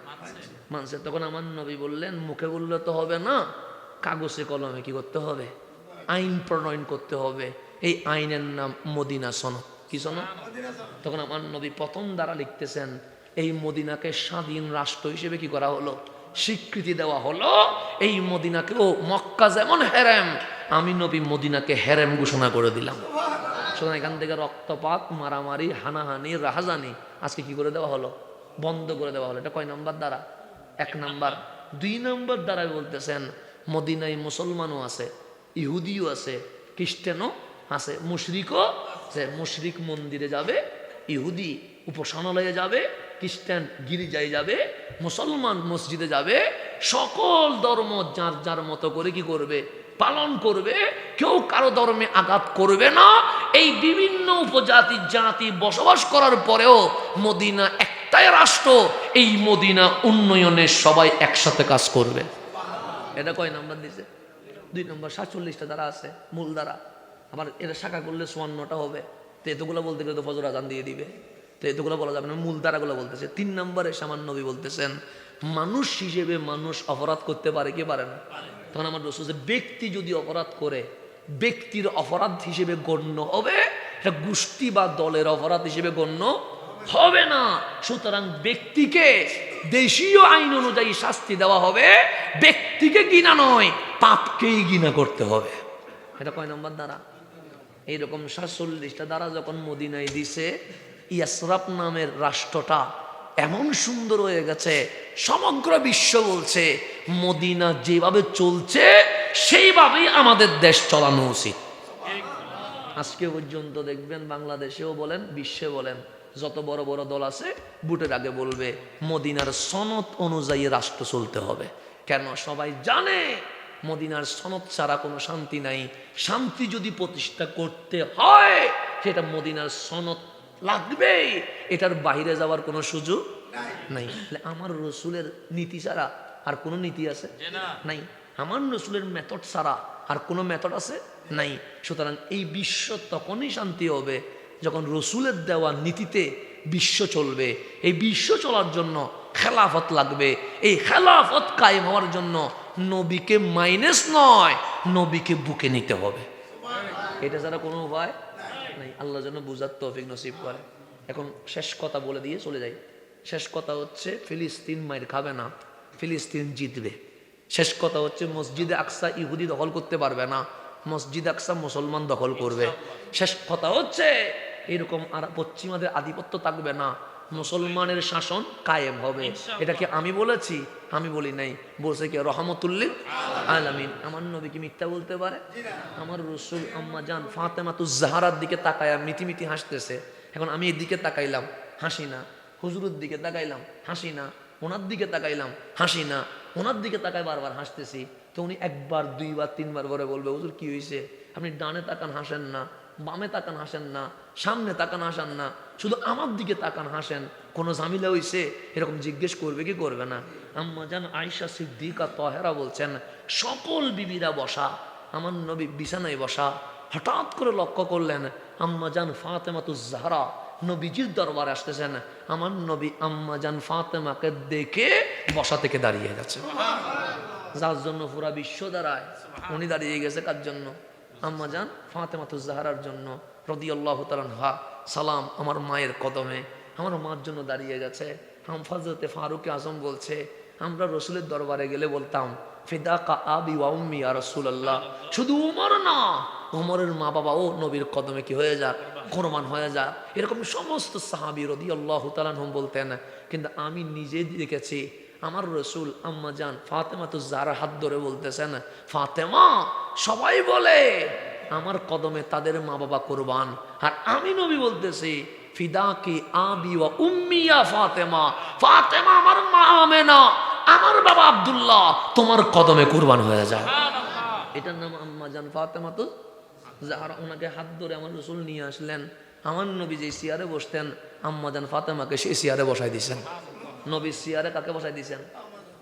মানছে। তখন আমার নবী বললেন, মুখে বললে তো হবে না, কাগজে কলমে কি করতে হবে? আইন প্রণয়ন করতে হবে। এই আইনের নাম মদিনা সনদ। কি সনদ? তখন আমার নবী প্রথম দ্বারা লিখতেছেন, এই মদিনাকে স্বাধীন রাষ্ট্র হিসেবে কি করা হলো? স্বীকৃতি দেওয়া হলো। এই মদিনাকে, ও মক্কা যেমন হেরেম, আমি নবী মদিনাকে হেরেম ঘোষণা করে দিলাম। সুতরাং এখান থেকে রক্তপাত, মারামারি, হানাহানি, রাহাজানি আজকে কি করে দেওয়া হলো? বন্ধ করে দেওয়া হলো। এটা কয় নাম্বার দ্বারা? 1 নাম্বার। 2 নাম্বার দ্বারাই বলতেছেন, মদিনায় মুসলমানও আছে, ইহুদিও আছে, খ্রিস্টানও আছে, মুশরিকও আছে। মুশরিক মন্দিরে যাবে, ইহুদি উপাসনালয়ে যাবে, খ্রিস্টান গির্জায় যাবে, মুসলমান মসজিদে যাবে, সকল ধর্ম যার যার মতো করে কি করবে? পালন করবে। কেউ কারো ধর্মে আঘাত করবে না। এই বিভিন্ন উপজাতি জাতি বসবাস করার পরেও মদিনা একটাই রাষ্ট্র। এই মদিনা উন্নয়নে সবাই একসাথে কাজ করবে। এটা কয় নাম্বার দিছে? 2 নম্বর। 47টা দ্বারা আছে মূল দ্বারা। আবার এটা শাখা করলে 54টা হবে। তো এতগুলো বলতে গেলে তো ফজর আজান দিয়ে দিবে, তো এতগুলো বলা যাবে না, মূল দ্বারাগুলো বলতেছে। 3 নম্বরে সামান্য নবী বলতেছেন, মানুষ হিসেবে মানুষ অপরাধ করতে পারে কি পারে না? তখন আমার রাসূল বলছে, ব্যক্তি যদি অপরাধ করে, ব্যক্তির অপরাধ হিসেবে গণ্য হবে, এটা গোষ্ঠী বা দলের অপরাধ হিসেবে গণ্য হবে না। সুতরাং ব্যক্তিকে দেশীয় আইন অনুযায়ী শাস্তি দেওয়া হবে, ব্যক্তিকে ঘৃণা নয়, পাপকেই ঘৃণা করতে হবে। এটা কয় নম্বর দ্বারা? এইরকম 47টা দ্বারা যখন মদিনায় দিছে, ইয়াসরাব নামের রাষ্ট্রটা এমন সুন্দর হয়ে গেছে, সমগ্র বিশ্ব বলছে মদিনা যেভাবে চলছে সেইভাবেই আমাদের দেশ চালানো উচিত। আজকে পর্যন্ত দেখবেন বাংলাদেশেও বলেন, বিশ্বে বলেন, যত বড় বড় দল আছে ভোটের আগে বলবে মদিনার সনদ অনুযায়ী রাষ্ট্র চলতে হবে। কেন? সবাই জানে মদিনার সনদ ছাড়া কোনো শান্তি নাই। শান্তি যদি প্রতিষ্ঠা করতে হয় সেটা মদিনার সনদ লাগবেই, এটার বাইরে যাওয়ার কোনো সুযোগ নাই। আমার রসুলের নীতি ছাড়া আর কোনো নীতি আছে? নাই। আমার রসুলের মেথড ছাড়া আর কোনো মেথড আছে? নাই। সুতরাং এই বিশ্ব তখনই শান্তি হবে যখন রসুলের দেওয়া নীতিতে বিশ্ব চলবে। এই বিশ্ব চলার জন্য খেলাফত লাগবে। এই খেলাফত কায়েম হওয়ার জন্য নবীকে মাইনাস নয়, নবীকে বুকে নিতে হবে। এটা ছাড়া কোনো উপায় নাই। আল্লাহ যেন বুঝার তৌফিক নসিব করে। এখন শেষ কথা বলে দিয়ে চলে যাই। শেষ কথা হচ্ছে, ফিলিস্তিন মাইর খাবে না, ফিলিস্তিন জিতবে। শেষ কথা হচ্ছে, মসজিদে আকসা ইহুদি দখল করতে পারবে না, মসজিদ আকসা মুসলমান দখল করবে। শেষ কথা হচ্ছে, এরকম আর পশ্চিমাদের আধিপত্য থাকবে না, মুসলমানের শাসন কায়েম হবে। এটা কি আমি বলেছি? আমি বলি নাই, বলছে কি রহমতুল্লিল আলামিন। আমার নবী কি মিথ্যা বলতে পারে? আমার রসুল আম্মা জান ফাতেমাতুজ জাহরার দিকে তাকায়া মিটিমিটি হাসতেছে। এখন আমি এদিকে তাকাইলাম, হাসি না। হুজুরের দিকে তাকাইলাম, হাসি না। ওনার দিকে তাকাইলাম, হাসি না। ওনার দিকে তাকায় বারবার হাসতেছি। তো উনি 1 বার 2 বার 3 বার করে বলবে, হুজুর কি হয়েছে? আপনি ডানে তাকান হাসেন না, বামে তাকান হাসেন না, সামনে তাকান হাসেন না, শুধু আমার দিকে তাকান হাসেন। কোনো ঝামেলা হয়েছে এরকম জিজ্ঞেস করবে কি করবে না? আম্মা জান আয়েশা সিদ্দিকা তাহেরা বলছেন, সকল বিবিরা বসা, আমার নবী বিছানায় বসা। হঠাৎ করে লক্ষ্য করলেন আম্মা জান ফাতেমাতুজ জাহরা নবীজির দরবারে আসতেছেন। আমার নবী আম্মা জান ফাতেমাকে দেখে বসা থেকে দাঁড়িয়ে গেছে, যার জন্য পুরা বিশ্ব দাঁড়ায়। উনি দাঁড়িয়ে গেছে কার জন্য? আম্মা জান ফাতেমাতুজ জাহরার জন্য রাদিয়াল্লাহু তাআলা আনহা। সালাম আমার মায়ের কদমে, আমার মার জন্য দাঁড়িয়ে গেছে। হযরতে ফারুক আজম বলছে, আমরা রসুলের দরবারে গেলে বলতাম ফিদাকা আবি ওয়া উম্মি ইয়া রাসূলুল্লাহ। শুধু উমর না, উমরের মা বাবা ও নবীর কদমে কি হয়ে যাক, কোরবান হয়ে যাক। এরকম সমস্ত সাহাবী রাদিয়াল্লাহু তাআলা আনহুম বলতেন। কিন্তু আমি নিজে দেখেছি আমার রসুল আম্মা জান ফাতেমা তো যারা হাত ধরে বলতেছেন, ফাতেমা সবাই বলে আমার কদমে তাদের মা বাবা কোরবান, আর আমি নবী বলতেছি ফিদাকি আবি ওয়া উম্মি ইয়া ফাতেমা, ফাতেমা আমার মা আমেনা, আমার বাবা আব্দুল্লাহ তোমার কদমে কুরবান হয়ে যায়। এটার নাম আম্মা জান ফাতেমা তো যারা। ওনাকে হাত ধরে আমার রসুল নিয়ে আসলেন। আমার নবী যে চেয়ারে বসতেন আম্মা জান ফাতেমাকে সেই চেয়ারে বসাই দিয়েছেন। নবী চেয়ারে কাকে বসাই দিয়েছেন?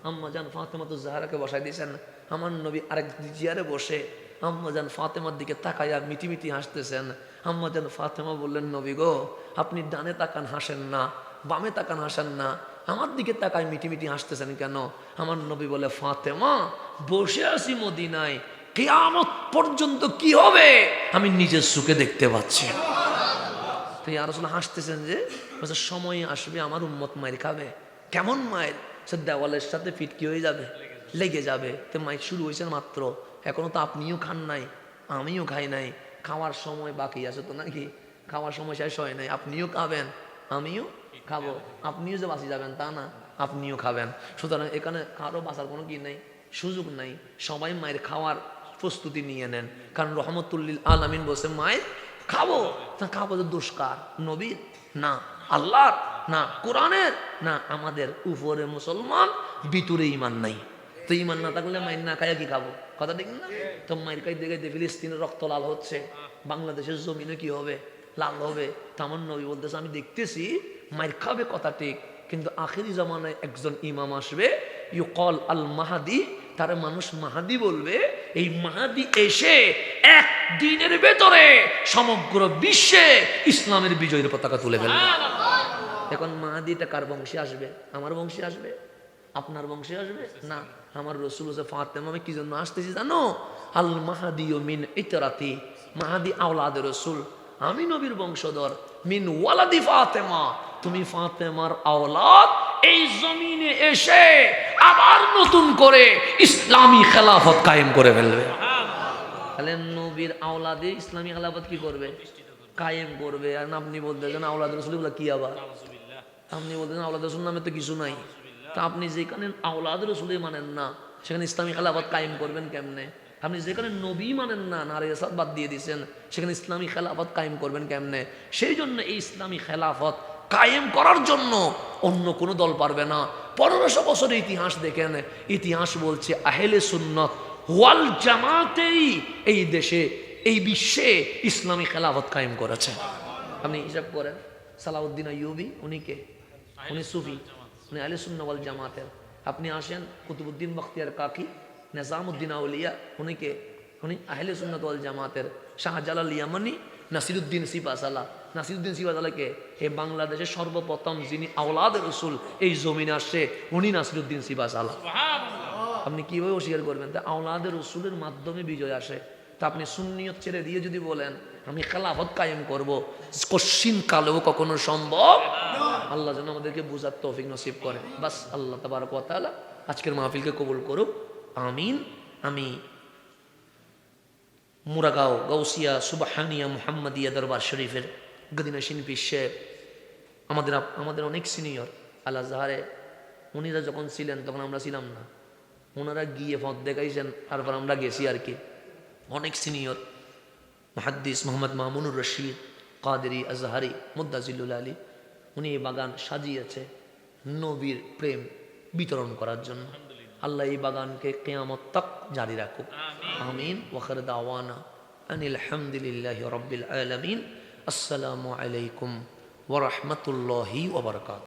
আম্মা জান ফাতেমা তো জাহরাকে বসাই দিয়েছেন। আমার নবী আরেক চেয়ারে বসে আম্মা জান ফাতেমার দিকে তাকাইয়া মিটি মিটি হাসতেছেন। আম্মা জান ফাতেমা বললেন, নবী গো আপনি ডানে তাকান হাসেন না, বামে তাকান হাসেন না, আমার দিকে তাকায় মিটি মিটি হাসতেছেন কেন? আমার নবী বলে, ফাতেমা বসে আছি মদিনায়, কিয়ামত পর্যন্ত কি হবে আমি নিজের চোখে দেখতে পাচ্ছি। তো ইয়া রাসূলুল্লাহ হাসতেছেন যে সময় আসবে আমার উম্মত মায়ের খাবে। কেমন মায়ের? সে দেওয়ালের সাথে ফিটকি হয়ে যাবে, লেগে যাবে। তো মায়ের শুরু হয়েছে মাত্র, এখনো তো আপনিও খান নাই, আমিও খাই নাই, খাওয়ার সময় বাকি আছে তো নাকি? খাওয়ার সময় শেষ হয় নাই, আপনিও খাবেন আমিও খাবো, আপনিও যে বাঁচি যাবেন তা না, আপনিও খাবেন। সুতরাং এখানে কারো বাঁচার কোনো কি নেই, সুযোগ নাই। সবাই মায়ের খাওয়ার প্রস্তুতি নিয়ে নেন, কারণ রহমতুল্লিল আলামিন বলছে মায়ের খাবো। তা খাবো তো দুষ্কার নবীর না, আল্লাহর না, কোরআনের না, আমাদের উপরে মুসলমান ভিতরে ইমান নাই। তো ইমান না থাকলে মায়ের না খাইয়া কি খাবো? কথা ঠিক না? তো মায়ের খাইতে খাইতে ফিলিস্তিনের রক্ত লাল হচ্ছে, বাংলাদেশের জমিনে কি হবে? লাল হবে। তামান নবী বলতেছে আমি দেখতেছি মায়ের খাবে, কথা ঠিক, কিন্তু আখিরি জামানায় একজন ইমাম আসবে, ইউকল আল মাহাদি, তার মানুষ মাহাদি বলবে। এই মাহাদি এসে এক দিনের ভেতরে সমগ্র বিশ্বে ইসলামের বিজয়ের পতাকা তুলে ফেলবে। এখন মাহাদিটা কার বংশে আসবে? আমার বংশে আসবে? আপনার বংশে আসবে না। আমার রসুল হোসে ফাতেমা, আমি কি জন্য আসতেছি জানো? আল মাহাদি মিন ইতরাতি, মাহাদি আওলাদে রসুল, আমি নবীর বংশধর। মিন ওয়ালাদি ফাতেমা, তুমি ফাতেমার আওলাদ। এই জমিনে এসে আবার নতুন করে ইসলামী খেলাফত কায়েম করে ফেলবে। তাহলে নবীর আওলাদে ইসলামী খেলাফত কি করবে? কায়েম করবে। আর আপনি বলতেছেন আওলাদ রসুল, কি আবার? আপনি বলতেছেন আওলাদ রসুল নামে তো কিছু নাই। তা আপনি যেখানে আওলাদ রসুলই মানেন না, সেখানে ইসলামী খেলাফত কায়েম করবেন কেমনে? আপনি যেখানে নবী মানেন না, নারী সাদ বাদ দিয়ে দিচ্ছেন, সেখানে ইসলামী খেলাফত কায়েম করবেন কেমনে? সেই জন্য এই ইসলামী খেলাফত কায়েম করার জন্য অন্য কোনো দল পারবে না। 1500 বছরের ইতিহাস দেখেন, ইতিহাস বলছে আহলে সুন্নাত ওয়াল জামাতেই এই দেশে, এই বিশ্বে ইসলামী খেলাফত কায়েম করেছে। আপনি হিসাব করেন, সালাউদ্দিন আইয়ুবী উনি কে? উনি সুফি, উনি আহলে সুন্নাত ওয়াল জামাতের। আপনি আসেন কুতুবউদ্দিন বখতিয়ার কাকি, নিজামউদ্দিন আউলিয়া, উনি কে? উনি আহলে সুন্নাত ওয়াল জামাতের। শাহজালাল ইয়ামানি, নাসিরউদ্দিন সিপাহসালা, নাসিরউদ্দিন সিপাহসালা কে? এই বাংলাদেশের সর্বপ্রথম যিনি আওলাদ রসুল এই জমিনে আসছে, উনি নাসিরউদ্দিন সিপাহসালা। আপনি কিভাবে অস্বীকার করবেন? তা আওলাদের রসুলের মাধ্যমে বিজয় আসে। তা আপনি সুন্নিয়ত ছেড়ে দিয়ে যদি বলেন আমি খেলাফত কায়েম করব, কশিন কালেও কখনো সম্ভব। আল্লাহ যেন আমাদেরকে বুঝার তৌফিক নসিব করে। বাস আল্লাহ তাবারক ওয়া তাআলা আজকের মাহফিলকে কবুল করুক, আমিন। আমি মুরাগাঁও গাউসিয়া সুবহানিয়া মুহাম্মাদিয়া দরবার শরীফের গদিনাশীন বিশ্বে আমাদের অনেক সিনিয়র আল আজহারে, উনিরা যখন ছিলেন তখন আমরা ছিলাম না, ওনারা গিয়ে পথ দেখাইছেন, তারপর আমরা গেছি আর কি। অনেক সিনিয়র মুহাদ্দিস মোহাম্মদ মামুনুর রশিদ কাদেরি আজহারি মুদ্দাজিলুল আলী, উনি এই বাগান সাজিয়েছে নবীর প্রেম বিতরণ করার জন্য। আল্লাহ এই বাগানকে কিয়ামত তাক জারি রাখুক, আমিন। ওয়া আখির দাওয়ানা আনিল হামদুলিল্লাহি রাব্বিল আলামিন। আসসালামু আলাইকুম ওয়া রাহমাতুল্লাহি ওয়া বারাকাতুহু।